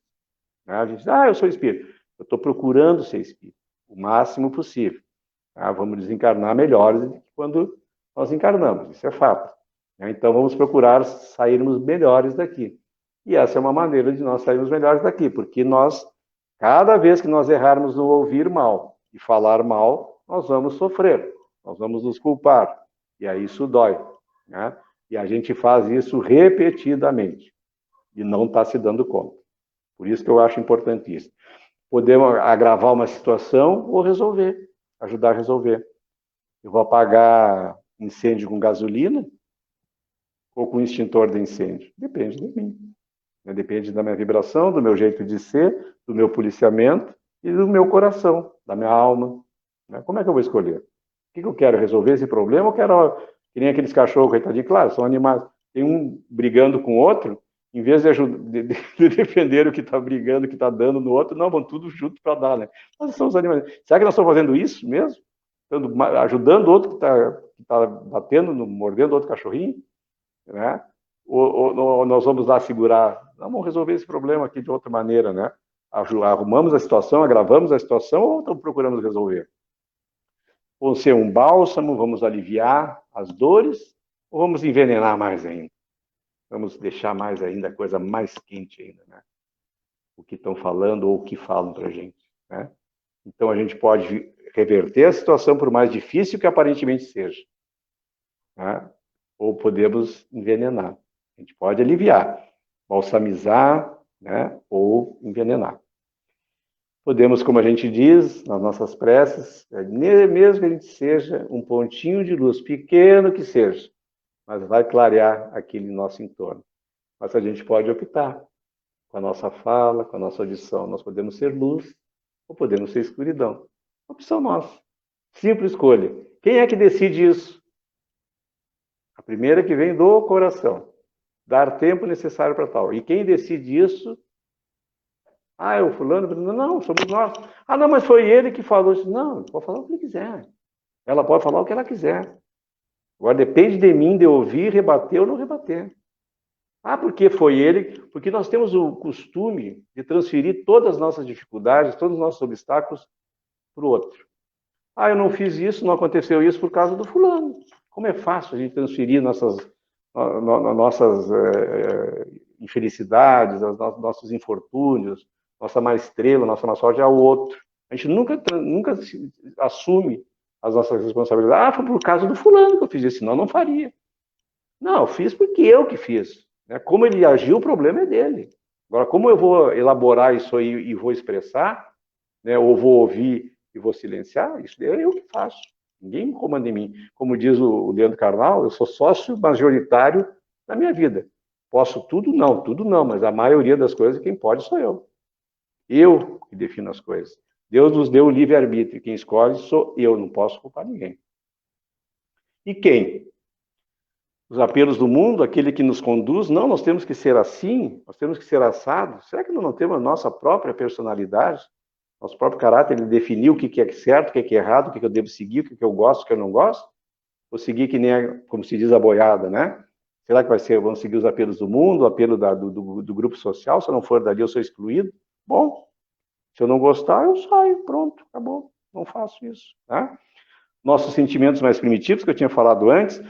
Né? A gente diz, eu sou espírita. Eu estou procurando ser espírita, o máximo possível. Vamos desencarnar melhores do que quando nós encarnamos, isso é fato. Então vamos procurar sairmos melhores daqui. E essa é uma maneira de nós sairmos melhores daqui, porque cada vez que nós errarmos no ouvir mal e falar mal, nós vamos sofrer, nós vamos nos culpar. E aí isso dói, né? E a gente faz isso repetidamente e não está se dando conta. Por isso que eu acho importantíssimo. Podemos agravar uma situação ou resolver, ajudar a resolver. Eu vou apagar incêndio com gasolina ou com extintor de incêndio? Depende de mim. Depende da minha vibração, do meu jeito de ser, do meu policiamento e do meu coração, da minha alma. Como é que eu vou escolher? que eu quero? Resolver esse problema ou quero, que nem aqueles cachorros, coitadinho? Claro, são animais. Tem um brigando com o outro, em vez de defender o que está brigando, o que está dando no outro, não, vão tudo junto para dar, né? Nós somos animais. Será que nós estamos fazendo isso mesmo? Ajudando o outro que tá batendo, mordendo outro cachorrinho? Né? Ou nós vamos lá segurar? Não, vamos resolver esse problema aqui de outra maneira, né? Arrumamos a situação, agravamos a situação ou então procuramos resolver? Ou ser um bálsamo, vamos aliviar as dores ou vamos envenenar mais ainda? Vamos deixar mais ainda a coisa mais quente ainda, né? O que estão falando ou o que falam para a gente, né? Então a gente pode reverter a situação por mais difícil que aparentemente seja, né? Ou podemos envenenar. A gente pode aliviar, balsamizar, né? Ou envenenar. Podemos, como a gente diz nas nossas preces, mesmo que a gente seja um pontinho de luz, pequeno que seja, mas vai clarear aquele nosso entorno. Mas a gente pode optar com a nossa fala, com a nossa audição. Nós podemos ser luz ou podemos ser escuridão. Opção nossa. Simples escolha. Quem é que decide isso? A primeira que vem do coração. Dar tempo necessário para tal. E quem decide isso? Ah, é o fulano? Não, somos nós. Ah, não, mas foi ele que falou isso. Não, pode falar o que ele quiser. Ela pode falar o que ela quiser. Agora depende de mim de ouvir, rebater ou não rebater. Ah, porque foi ele? Porque nós temos o costume de transferir todas as nossas dificuldades, todos os nossos obstáculos para o outro. Ah, eu não fiz isso, não aconteceu isso por causa do fulano. Como é fácil a gente transferir nossas infelicidades, nossos infortúnios, nossa má estrela, nossa má sorte ao outro. A gente nunca assume as nossas responsabilidades. Ah, foi por causa do fulano que eu fiz isso, senão eu não faria. Não, eu fiz porque eu que fiz. Como ele agiu, o problema é dele. Agora, como eu vou elaborar isso aí e vou expressar, né, ou vou ouvir e vou silenciar, isso é eu que faço. Ninguém comanda em mim. Como diz o Leandro Carnal, eu sou sócio majoritário da minha vida. Posso tudo não, mas a maioria das coisas quem pode sou eu. Eu que defino as coisas. Deus nos deu o livre-arbítrio, quem escolhe sou eu, não posso culpar ninguém. E quem? Os apelos do mundo, aquele que nos conduz, não, nós temos que ser assim, nós temos que ser assado. Será que nós não temos a nossa própria personalidade, nosso próprio caráter, ele definiu o que é certo, o que é errado, o que eu devo seguir, o que eu gosto, o que eu não gosto? Ou seguir que nem, como se diz, a boiada, né? Será que vai ser, vamos seguir os apelos do mundo, o apelo do grupo social, se eu não for dali eu sou excluído? Bom, se eu não gostar, eu saio, pronto, acabou, não faço isso, tá? Nossos sentimentos mais primitivos, que eu tinha falado antes,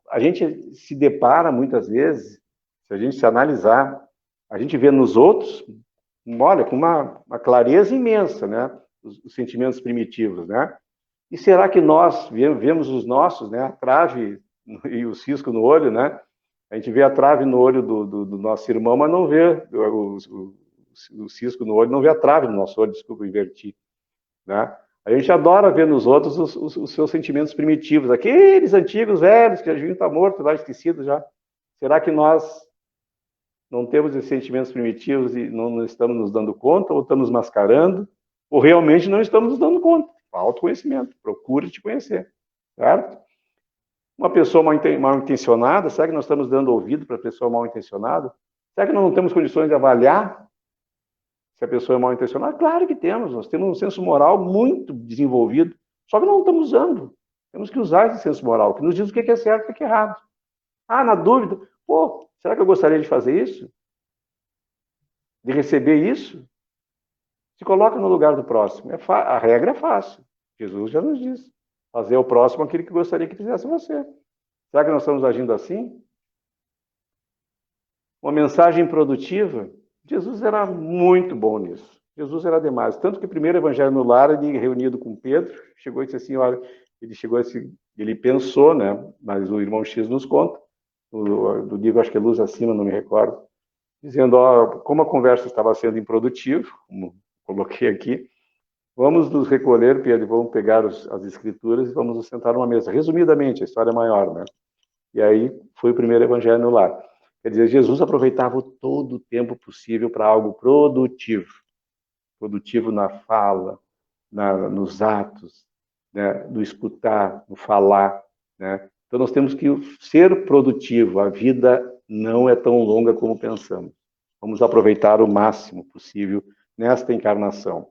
a gente se depara muitas vezes, se a gente se analisar, a gente vê nos outros, olha, com uma clareza imensa, né? Os sentimentos primitivos, né? E será que nós vemos os nossos, né? A trave e o cisco no olho, né? A gente vê a trave no olho do nosso irmão, mas não vê o cisco no olho, não vê a trave no nosso olho, desculpa, inverti, né? A gente adora ver nos outros os seus sentimentos primitivos, aqueles antigos, velhos, que a gente está morto, lá esquecido já. Será que nós não temos esses sentimentos primitivos e não estamos nos dando conta, ou estamos mascarando, ou realmente não estamos nos dando conta? Autoconhecimento, procure te conhecer, certo? Uma pessoa mal intencionada, será que nós estamos dando ouvido para a pessoa mal intencionada? Será que nós não temos condições de avaliar se a pessoa é mal intencionada? Claro que temos, nós temos um senso moral muito desenvolvido, só que não estamos usando. Temos que usar esse senso moral, que nos diz o que é certo e o que é errado. Ah, na dúvida, pô, será que eu gostaria de fazer isso? De receber isso? Se coloca no lugar do próximo. A regra é fácil. Jesus já nos disse. Fazer ao próximo aquilo que gostaria que fizesse você. Será que nós estamos agindo assim? Uma mensagem produtiva? Jesus era muito bom nisso. Jesus era demais. Tanto que o primeiro evangelho no lar, ele reunido com Pedro, chegou e disse assim, olha, ele pensou, né? Mas o irmão X nos conta, do livro, acho que é Luz Acima, não me recordo, dizendo, ó, como a conversa estava sendo improdutiva, como coloquei aqui, vamos nos recolher, Pedro, vamos pegar as escrituras e vamos nos sentar numa mesa. Resumidamente, a história é maior, né? E aí foi o primeiro evangelho no lar. Quer dizer, Jesus aproveitava todo o tempo possível para algo produtivo. Produtivo na fala, nos atos, né, no escutar, no falar, né? Então nós temos que ser produtivo. A vida não é tão longa como pensamos. Vamos aproveitar o máximo possível nesta encarnação.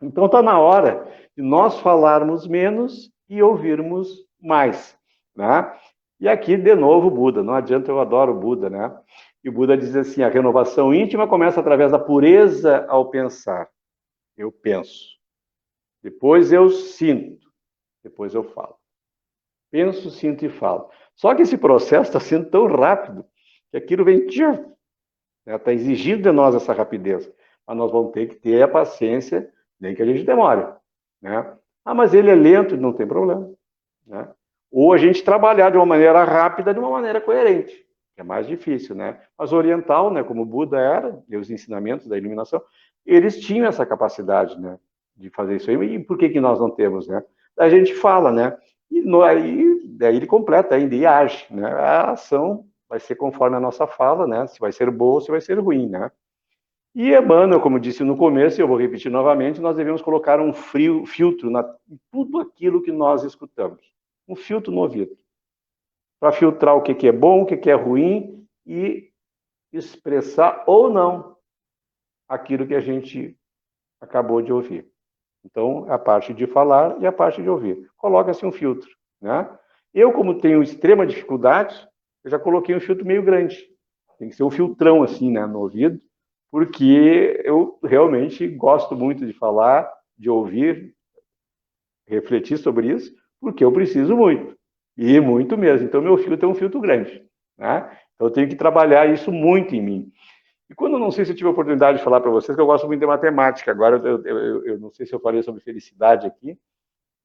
Então está na hora de nós falarmos menos e ouvirmos mais, né? E aqui, de novo, o Buda. Não adianta, eu adoro o Buda, né? E o Buda diz assim, a renovação íntima começa através da pureza ao pensar. Eu penso. Depois eu sinto. Depois eu falo. Penso, sinto e falo. Só que esse processo está sendo tão rápido que aquilo vem... Está exigindo de nós essa rapidez. Mas nós vamos ter que ter a paciência, nem que a gente demore, né? Ah, mas ele é lento, não tem problema, né? Ou a gente trabalhar de uma maneira rápida, de uma maneira coerente, que é mais difícil, né? Mas o oriental, né, como o Buda era, e os ensinamentos da iluminação, eles tinham essa capacidade, né, de fazer isso aí. E por que nós não temos, né? A gente fala, né? E daí ele completa ainda e age, né? A ação vai ser conforme a nossa fala, né? Se vai ser boa ou se vai ser ruim, né? E Emmanuel, como disse no começo, e eu vou repetir novamente, nós devemos colocar um filtro em tudo aquilo que nós escutamos. Um filtro no ouvido. Para filtrar o que é bom, o que é ruim e expressar ou não aquilo que a gente acabou de ouvir. Então, a parte de falar e a parte de ouvir. Coloca-se um filtro, né? Eu, como tenho extrema dificuldade, eu já coloquei um filtro meio grande. Tem que ser um filtrão assim, né, no ouvido, porque eu realmente gosto muito de falar, de ouvir, refletir sobre isso, porque eu preciso muito, e muito mesmo. Então, meu filtro é um filtro grande, né? Então, eu tenho que trabalhar isso muito em mim. E quando eu não sei se eu tive a oportunidade de falar para vocês, que eu gosto muito de matemática, agora eu não sei se eu falei sobre felicidade aqui,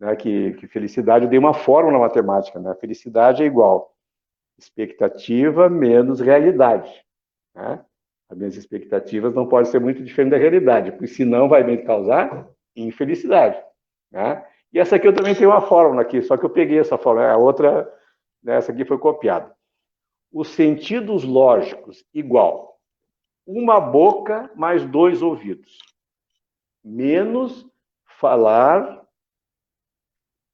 né, que felicidade, eu dei uma fórmula matemática, né? Felicidade é igual expectativa menos realidade, né? As minhas expectativas não podem ser muito diferentes da realidade, porque senão vai me causar infelicidade, né? E essa aqui eu também tenho uma fórmula aqui, só que eu peguei essa fórmula, a outra, né, essa aqui foi copiada. Os sentidos lógicos igual uma boca mais 2 ouvidos, menos falar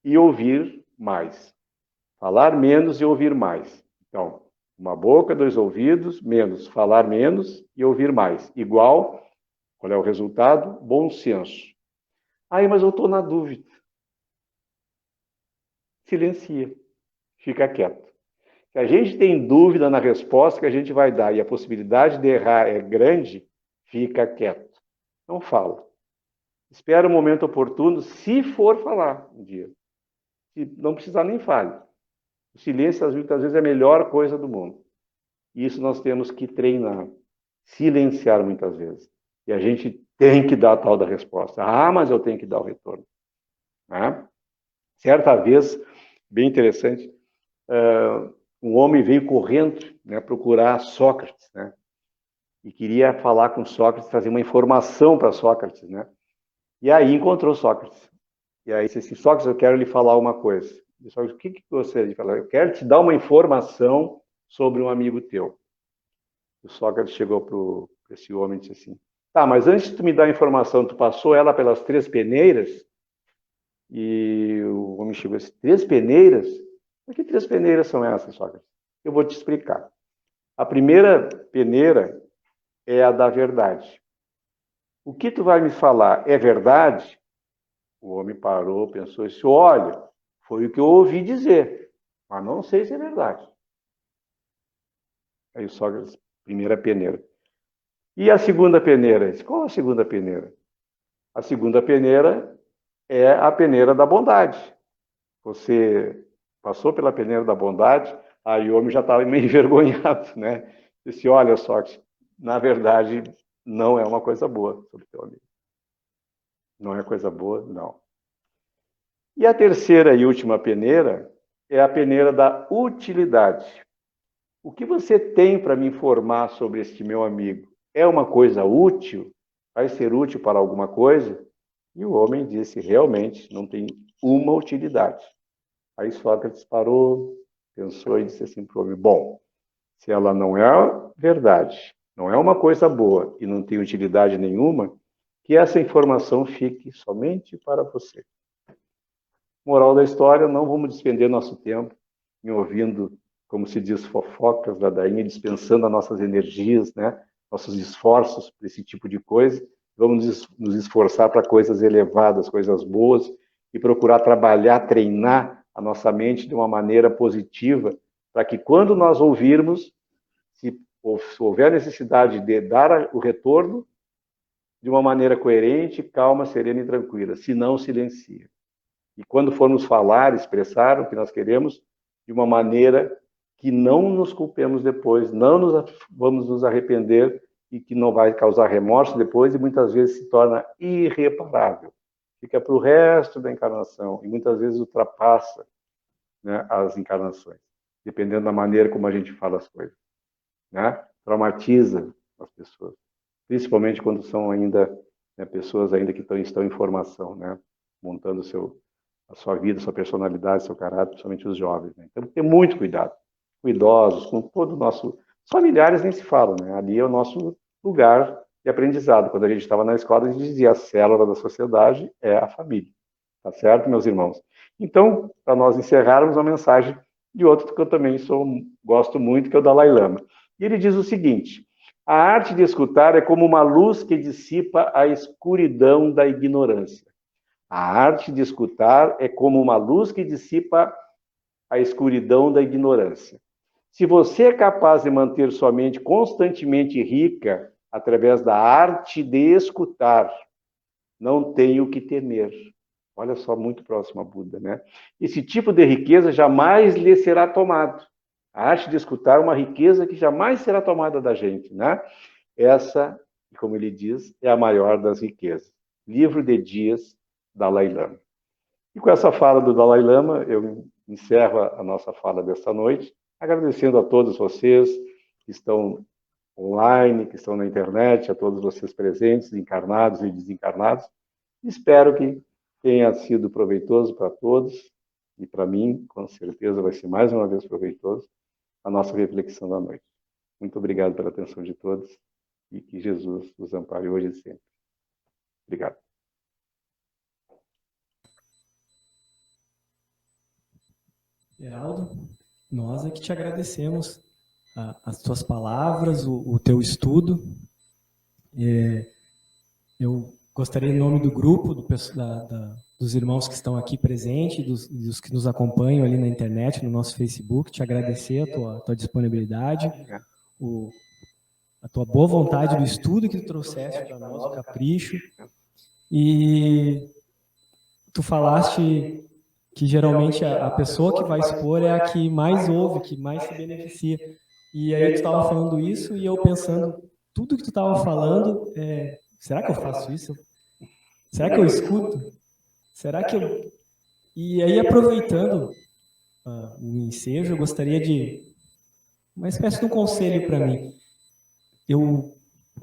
e ouvir mais. Falar menos e ouvir mais. Então, uma boca, 2 ouvidos, menos falar menos e ouvir mais. Igual, qual é o resultado? Bom senso. Aí, mas eu estou na dúvida. Silencia. Fica quieto. Se a gente tem dúvida na resposta que a gente vai dar e a possibilidade de errar é grande, fica quieto. Não fala. Espera o momento oportuno, se for falar um dia. Se não precisar, nem fale. O silêncio, às vezes, é a melhor coisa do mundo. E isso nós temos que treinar. Silenciar muitas vezes. E a gente tem que dar a tal da resposta. Ah, mas eu tenho que dar o retorno. Né? Certa vez, bem interessante, um homem veio correndo, né, procurar Sócrates, né? E queria falar com Sócrates, trazer uma informação para Sócrates, né? E aí encontrou Sócrates. E aí disse assim, Sócrates, eu quero lhe falar uma coisa. E Sócrates, o que você gostaria de falar? Eu quero te dar uma informação sobre um amigo teu. O Sócrates chegou para esse homem e disse assim, tá, mas antes de tu me dar a informação, tu passou ela pelas 3 peneiras? E o homem chegou assim, 3 peneiras? Mas que 3 peneiras são essas, Sócrates? Eu vou te explicar. A primeira peneira é a da verdade. O que tu vai me falar é verdade? O homem parou, pensou e disse, olha, foi o que eu ouvi dizer, mas não sei se é verdade. Aí o Sócrates, primeira peneira. E a segunda peneira? Qual a segunda peneira? A segunda peneira é a peneira da bondade. Você passou pela peneira da bondade, aí o homem já estava meio envergonhado, né? Disse, olha, Sócrates, na verdade, não é uma coisa boa sobre o teu amigo. Não é coisa boa, não. E a terceira e última peneira é a peneira da utilidade. O que você tem para me informar sobre este meu amigo? É uma coisa útil? Vai ser útil para alguma coisa? E o homem disse, realmente, não tem uma utilidade. Aí Sócrates parou, pensou e disse assim para o homem, bom, se ela não é verdade, não é uma coisa boa e não tem utilidade nenhuma, que essa informação fique somente para você. Moral da história, não vamos despender nosso tempo em ouvindo, como se diz, fofocas, ladainha, dispensando as nossas energias, né? Nossos esforços para esse tipo de coisa. Vamos nos esforçar para coisas elevadas, coisas boas, e procurar trabalhar, treinar a nossa mente de uma maneira positiva, para que quando nós ouvirmos, se houver necessidade de dar o retorno, de uma maneira coerente, calma, serena e tranquila. Se não, silencia. E quando formos falar, expressar o que nós queremos, de uma maneira que não nos culpemos depois, vamos nos arrepender e que não vai causar remorso depois e muitas vezes se torna irreparável. Fica para o resto da encarnação e muitas vezes ultrapassa, né, as encarnações, dependendo da maneira como a gente fala as coisas, né? Traumatiza as pessoas, principalmente quando são ainda, né, pessoas ainda que estão em formação, né? Montando a sua vida, a sua personalidade, seu caráter, principalmente os jovens, né? Então, ter muito cuidado, com idosos, com todo o nosso... Os familiares nem se falam, né? Ali é o nosso lugar de aprendizado. Quando a gente estava na escola, a gente dizia a célula da sociedade é a família. Tá certo, meus irmãos? Então, para nós encerrarmos, a mensagem de outro que eu também gosto muito, que é o Dalai Lama. E ele diz o seguinte: a arte de escutar é como uma luz que dissipa a escuridão da ignorância. A arte de escutar é como uma luz que dissipa a escuridão da ignorância. Se você é capaz de manter sua mente constantemente rica através da arte de escutar, não tem o que temer. Olha só, muito próximo a Buda, né? Esse tipo de riqueza jamais lhe será tomado. A arte de escutar é uma riqueza que jamais será tomada da gente, né? Essa, como ele diz, é a maior das riquezas. Livro de Dias, Dalai Lama. E com essa fala do Dalai Lama, eu encerro a nossa fala desta noite, agradecendo a todos vocês que estão online, que estão na internet, a todos vocês presentes, encarnados e desencarnados. Espero que tenha sido proveitoso para todos e para mim, com certeza vai ser mais uma vez proveitoso a nossa reflexão da noite. Muito obrigado pela atenção de todos e que Jesus os ampare hoje e sempre. Obrigado. Geraldo, nós é que te agradecemos as tuas palavras, o teu estudo. Eu gostaria, em nome do grupo, dos irmãos que estão aqui presentes, dos que nos acompanham ali na internet, no nosso Facebook, te agradecer a tua disponibilidade, a tua boa vontade do estudo que tu trouxeste para nós, o capricho. E tu falaste que geralmente a pessoa que vai expor é a que mais ouve, que mais se beneficia. E aí tu estava falando isso e eu pensando, tudo que tu estava falando, será que eu faço isso? Será que eu escuto? Será que eu... E aí, aproveitando o ensejo, eu gostaria de uma espécie de um conselho para mim. Eu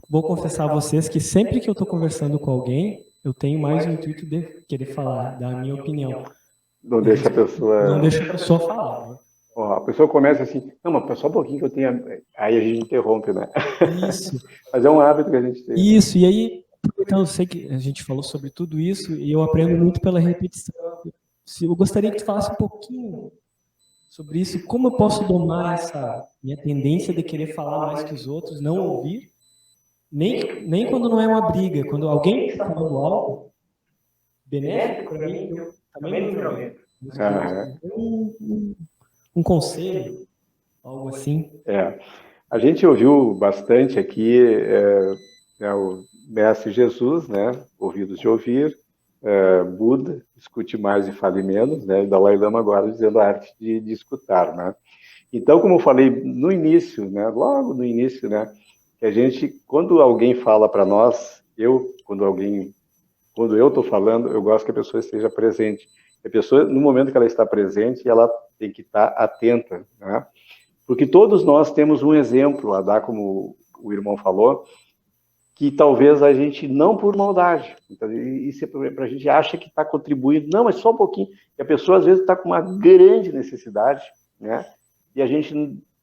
vou confessar a vocês que sempre que eu estou conversando com alguém, eu tenho mais o intuito de querer falar, dar a minha opinião. Não deixa a pessoa... Não deixa a pessoa falar. Né? Ó, a pessoa começa assim, não, mas só um pouquinho que eu tenho... Aí a gente interrompe, né? Isso. Mas é um hábito que a gente tem. Isso, e aí, então, eu sei que a gente falou sobre tudo isso e eu aprendo muito pela repetição. Eu gostaria que tu falasse um pouquinho sobre isso, como eu posso domar essa minha tendência de querer falar mais que os outros, não ouvir, nem quando não é uma briga, quando alguém está falando algo benéfico para mim, eu também não jogo. Um conselho, algo assim. A gente ouviu bastante aqui o Mestre Jesus, né? Ouvidos de ouvir, Buda, escute mais e fale menos, né? E Dalai Lama agora dizendo a arte de escutar, né? Então, como eu falei no início, né? Logo no início, né? Que a gente, quando alguém fala para nós, quando eu estou falando, eu gosto que a pessoa esteja presente. A pessoa, no momento que ela está presente, ela tem que estar atenta, né? Porque todos nós temos um exemplo a dar, como o irmão falou, que talvez a gente, não por maldade, então, isso é para a gente acha que está contribuindo, não, mas só um pouquinho. E a pessoa, às vezes, está com uma grande necessidade, né? E a gente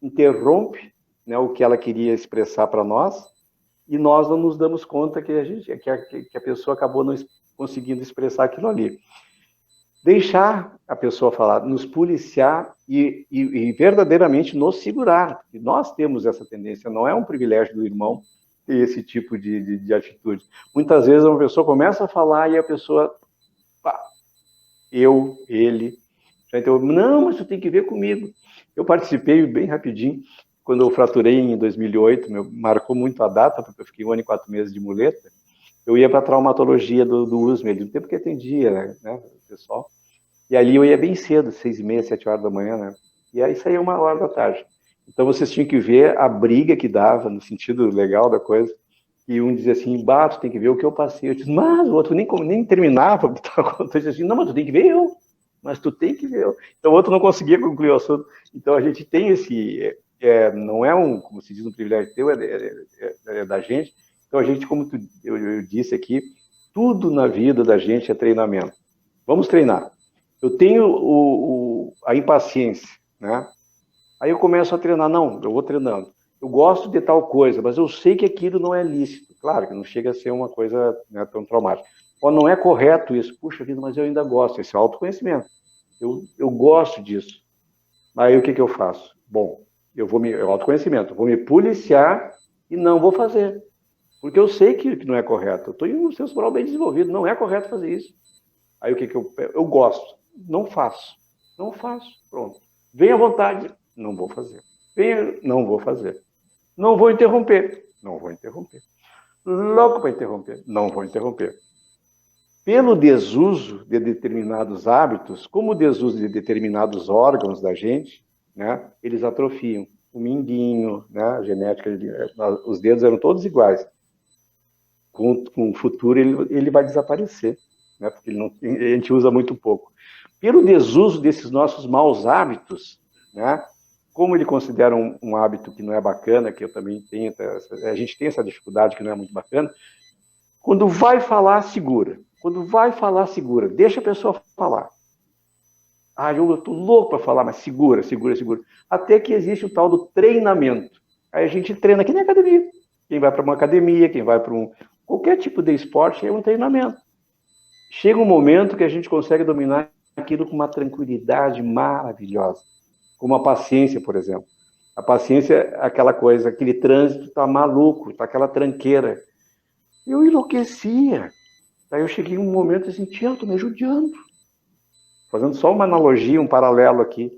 interrompe, né, o que ela queria expressar para nós, e nós não nos damos conta que a pessoa acabou não conseguindo expressar aquilo ali. deixar a pessoa falar, nos policiar e verdadeiramente nos segurar. E nós temos essa tendência, não é um privilégio do irmão ter esse tipo de atitude. Muitas vezes uma pessoa começa a falar e a pessoa, pá, ele, já então, não, mas tu tem que ver comigo. Eu participei bem rapidinho, quando eu fraturei em 2008, marcou muito a data, porque eu fiquei 1 ano e 4 meses de muleta, eu ia para a traumatologia do USME, do tempo que atendia, né, o pessoal. E ali eu ia bem cedo, 6h30, 7 horas da manhã, né? E aí saía 1 hora da tarde. Então vocês tinham que ver a briga que dava, no sentido legal da coisa. E um dizia assim, tu tem que ver o que eu passei. Eu disse, mas o outro nem terminava o que estava acontecendo. Eu disse, não, mas tu tem que ver eu. Mas tu tem que ver eu. Então o outro não conseguia concluir o assunto. Então a gente tem esse... não é como se diz, um privilégio teu, é da gente. Então a gente, como eu disse aqui, tudo na vida da gente é treinamento. Vamos treinar. Eu tenho a impaciência, né? Aí eu começo a treinar. Não, eu vou treinando. Eu gosto de tal coisa, mas eu sei que aquilo não é lícito. Claro que não chega a ser uma coisa, né, tão traumática. Ou não é correto isso. Puxa vida, mas eu ainda gosto. Esse é autoconhecimento. Eu gosto disso. Aí o que eu faço? Bom, autoconhecimento. Vou me policiar e não vou fazer. Porque eu sei que não é correto. Eu estou em um senso moral bem desenvolvido. Não é correto fazer isso. Aí o que eu gosto? Não faço. Não faço. Pronto. Vem à vontade. Não vou fazer. Venha, não vou fazer. Não vou interromper. Não vou interromper. Louco para interromper. Não vou interromper. Pelo desuso de determinados hábitos, como o desuso de determinados órgãos da gente, né, eles atrofiam. O mindinho, né, a genética, os dedos eram todos iguais. Com o futuro ele vai desaparecer, né, porque a gente usa muito pouco. Pelo desuso desses nossos maus hábitos, né, como ele considera um hábito que não é bacana, que eu também tenho, a gente tem essa dificuldade que não é muito bacana, quando vai falar, segura. Quando vai falar, segura. Deixa a pessoa falar. Ah, eu estou louco para falar, mas segura. Até que existe o tal do treinamento. Aí a gente treina aqui na academia. Quem vai para uma academia, quem vai para qualquer tipo de esporte é um treinamento. Chega um momento que a gente consegue dominar aquilo com uma tranquilidade maravilhosa. Como a paciência, por exemplo. A paciência é aquela coisa, aquele trânsito tá maluco, tá aquela tranqueira. Eu enlouquecia. Daí eu cheguei em um momento assim, tia, eu tô me judiando. Fazendo só uma analogia, um paralelo aqui.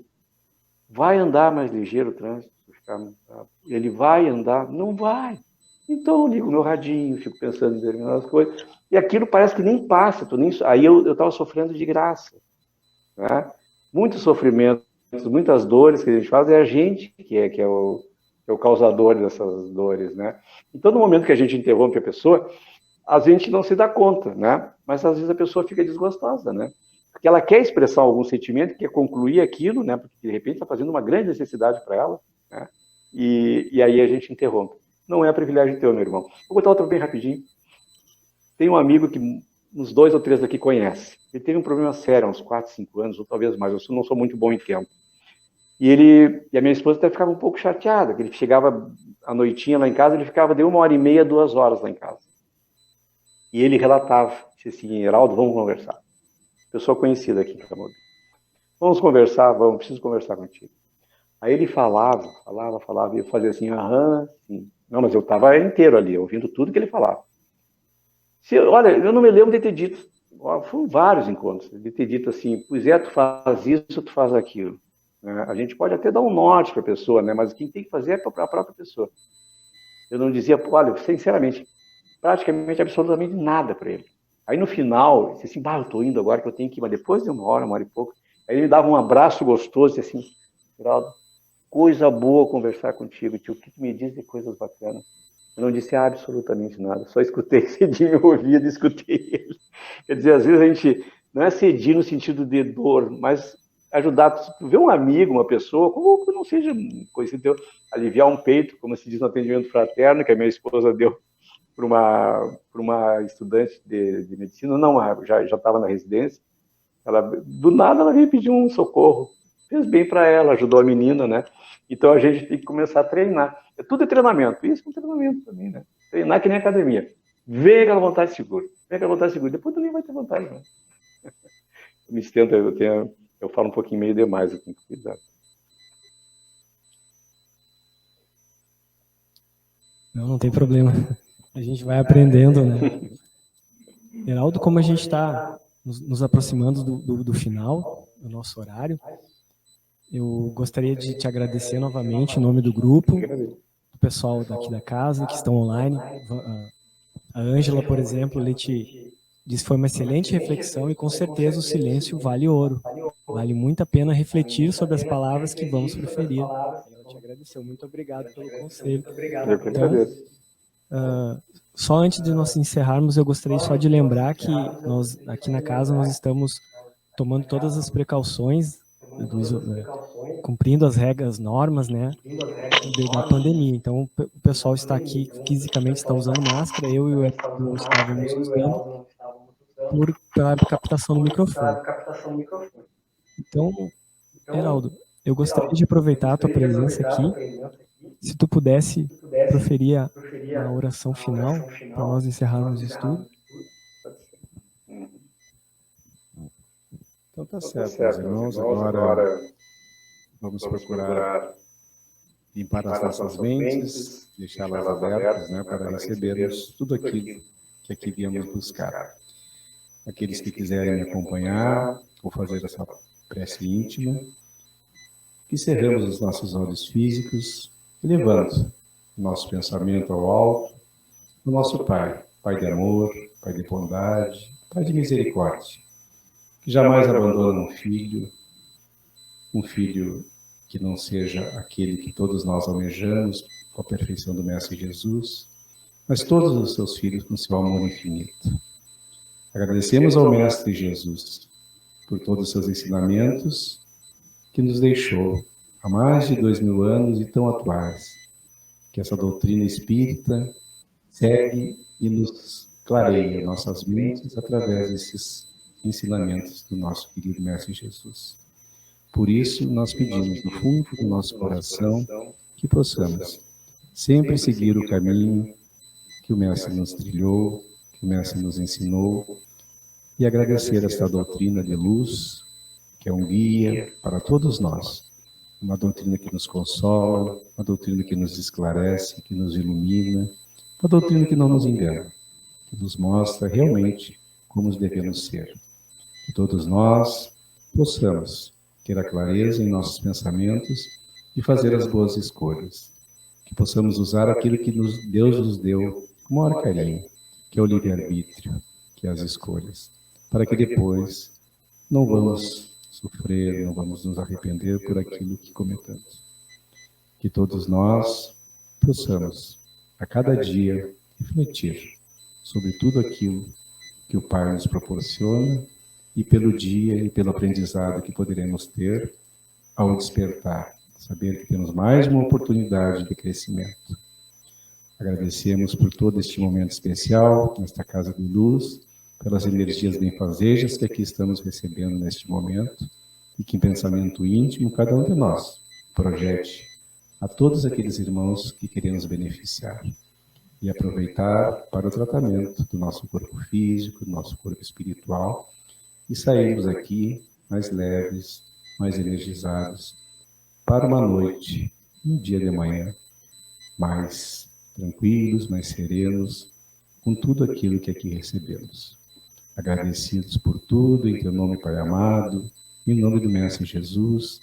Vai andar mais ligeiro o trânsito? Ele vai andar? Não vai. Então eu ligo o meu radinho, fico pensando em determinadas coisas. E aquilo parece que nem passa. Aí eu estava sofrendo de graça. Né? Muitos sofrimentos, muitas dores que a gente faz, é a gente que é o causador dessas dores. Né? Então, no momento que a gente interrompe a pessoa, a gente não se dá conta, né? Mas às vezes a pessoa fica desgostosa, né? Porque ela quer expressar algum sentimento, quer concluir aquilo, né? Porque de repente está fazendo uma grande necessidade para ela, né? E aí a gente interrompe. Não é privilégio teu, meu irmão. Vou contar outra bem rapidinho. Tem um amigo que uns 2 ou 3 aqui conhece. Ele teve um problema sério há uns 4, 5 anos, ou talvez mais. Eu não sou muito bom em tempo. E a minha esposa até ficava um pouco chateada, que ele chegava à noitinha lá em casa, ele ficava de 1h30, 2 horas lá em casa. E ele relatava, disse assim, Heraldo, vamos conversar. Pessoa conhecida aqui em Camobi. Vamos conversar, preciso conversar contigo. Aí ele falava, e eu fazia assim, sim. Não, mas eu estava inteiro ali, ouvindo tudo que ele falava. Olha, eu não me lembro de ter dito, foram vários encontros, de ter dito assim, pois tu faz isso, tu faz aquilo. A gente pode até dar um norte para a pessoa, né? Mas quem tem que fazer é para a própria pessoa. Eu não dizia, olha, sinceramente, praticamente absolutamente nada para ele. Aí no final, disse assim, eu tô indo agora que eu tenho que ir, mas depois de 1 hora e pouco, aí ele me dava um abraço gostoso, disse assim, Geraldo, coisa boa conversar contigo, tio, o que tu me diz de coisas bacanas? Eu não disse absolutamente nada, só escutei, cedi meu ouvido e escutei ele. Quer dizer, às vezes a gente não é cedir no sentido de dor, mas ajudar, ver um amigo, uma pessoa, como que não seja conhecido, aliviar um peito, como se diz no atendimento fraterno, que a minha esposa deu para uma estudante de medicina, não, já estava na residência, do nada ela veio pedir um socorro, fez bem para ela, ajudou a menina, né? Então a gente tem que começar a treinar. Tudo é treinamento, isso é um treinamento também, né? Treinar que nem academia. Vem aquela vontade segura, depois também vai ter vontade, né? me estendo, eu falo um pouquinho meio demais, eu tenho que cuidar. Não tem problema. A gente vai aprendendo, né? Heraldo, como a gente está nos aproximando do final do nosso horário, eu gostaria de te agradecer novamente em nome do grupo, do pessoal daqui da casa que estão online. A Ângela, por exemplo, ele te disse que foi uma excelente reflexão e com certeza o silêncio vale ouro. Vale muito a pena refletir sobre as palavras que vamos proferir. Ela te agradeceu. Muito obrigado pelo conselho. Eu que agradeço. Só antes de nós encerrarmos, eu gostaria só de lembrar que nós, aqui na casa, nós estamos tomando todas as precauções, cumprindo as regras, normas, né, da pandemia. Então, o pessoal está aqui, fisicamente está usando máscara, eu e o Heraldo não estávamos usando, pela captação do microfone. Então, Heraldo, eu gostaria de aproveitar a tua presença aqui, se tu pudesse proferir a oração final para nós encerrarmos o estudo. Então tá certo, meus irmãos. Agora vamos procurar limpar as nossas mentes, deixá-las abertas, né, para recebermos tudo aquilo que aqui viemos buscar. Aqueles que quiserem me acompanhar ou fazer essa prece íntima, que cerramos os nossos olhos físicos, elevando o nosso pensamento ao alto, o nosso Pai, Pai de amor, Pai de bondade, Pai de misericórdia, que jamais abandona um filho que não seja aquele que todos nós almejamos, com a perfeição do Mestre Jesus, mas todos os seus filhos com seu amor infinito. Agradecemos ao Mestre Jesus por todos os seus ensinamentos que nos deixou há mais de 2000 anos e tão atuais, que essa doutrina espírita segue e nos clareia nossas mentes através desses ensinamentos do nosso querido Mestre Jesus. Por isso, nós pedimos do fundo do nosso coração que possamos sempre seguir o caminho que o Mestre nos trilhou, que o Mestre nos ensinou, e agradecer esta doutrina de luz, que é um guia para todos nós. Uma doutrina que nos consola, uma doutrina que nos esclarece, que nos ilumina, uma doutrina que não nos engana, que nos mostra realmente como devemos ser. Que todos nós possamos ter a clareza em nossos pensamentos e fazer as boas escolhas. Que possamos usar aquilo que Deus nos deu com maior carinho, que é o livre-arbítrio, que é as escolhas, para que depois não vamos sofrer, não vamos nos arrepender por aquilo que cometemos. Que todos nós possamos, a cada dia, refletir sobre tudo aquilo que o Pai nos proporciona e pelo dia e pelo aprendizado que poderemos ter ao despertar, saber que temos mais uma oportunidade de crescimento. Agradecemos por todo este momento especial, nesta Casa de Luz, pelas energias benfazejas que aqui estamos recebendo neste momento, e que em pensamento íntimo, cada um de nós projete a todos aqueles irmãos que queremos beneficiar e aproveitar para o tratamento do nosso corpo físico, do nosso corpo espiritual, e sairmos aqui mais leves, mais energizados, para uma noite, um dia de manhã, mais tranquilos, mais serenos, com tudo aquilo que aqui recebemos. Agradecidos por tudo, em teu nome, Pai amado, em nome do Mestre Jesus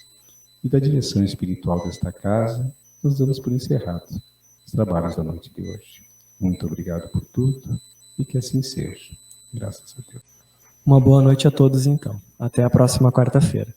e da direção espiritual desta casa, nós damos por encerrado os trabalhos da noite de hoje. Muito obrigado por tudo e que assim seja. Graças a Deus. Uma boa noite a todos, então. Até a próxima quarta-feira.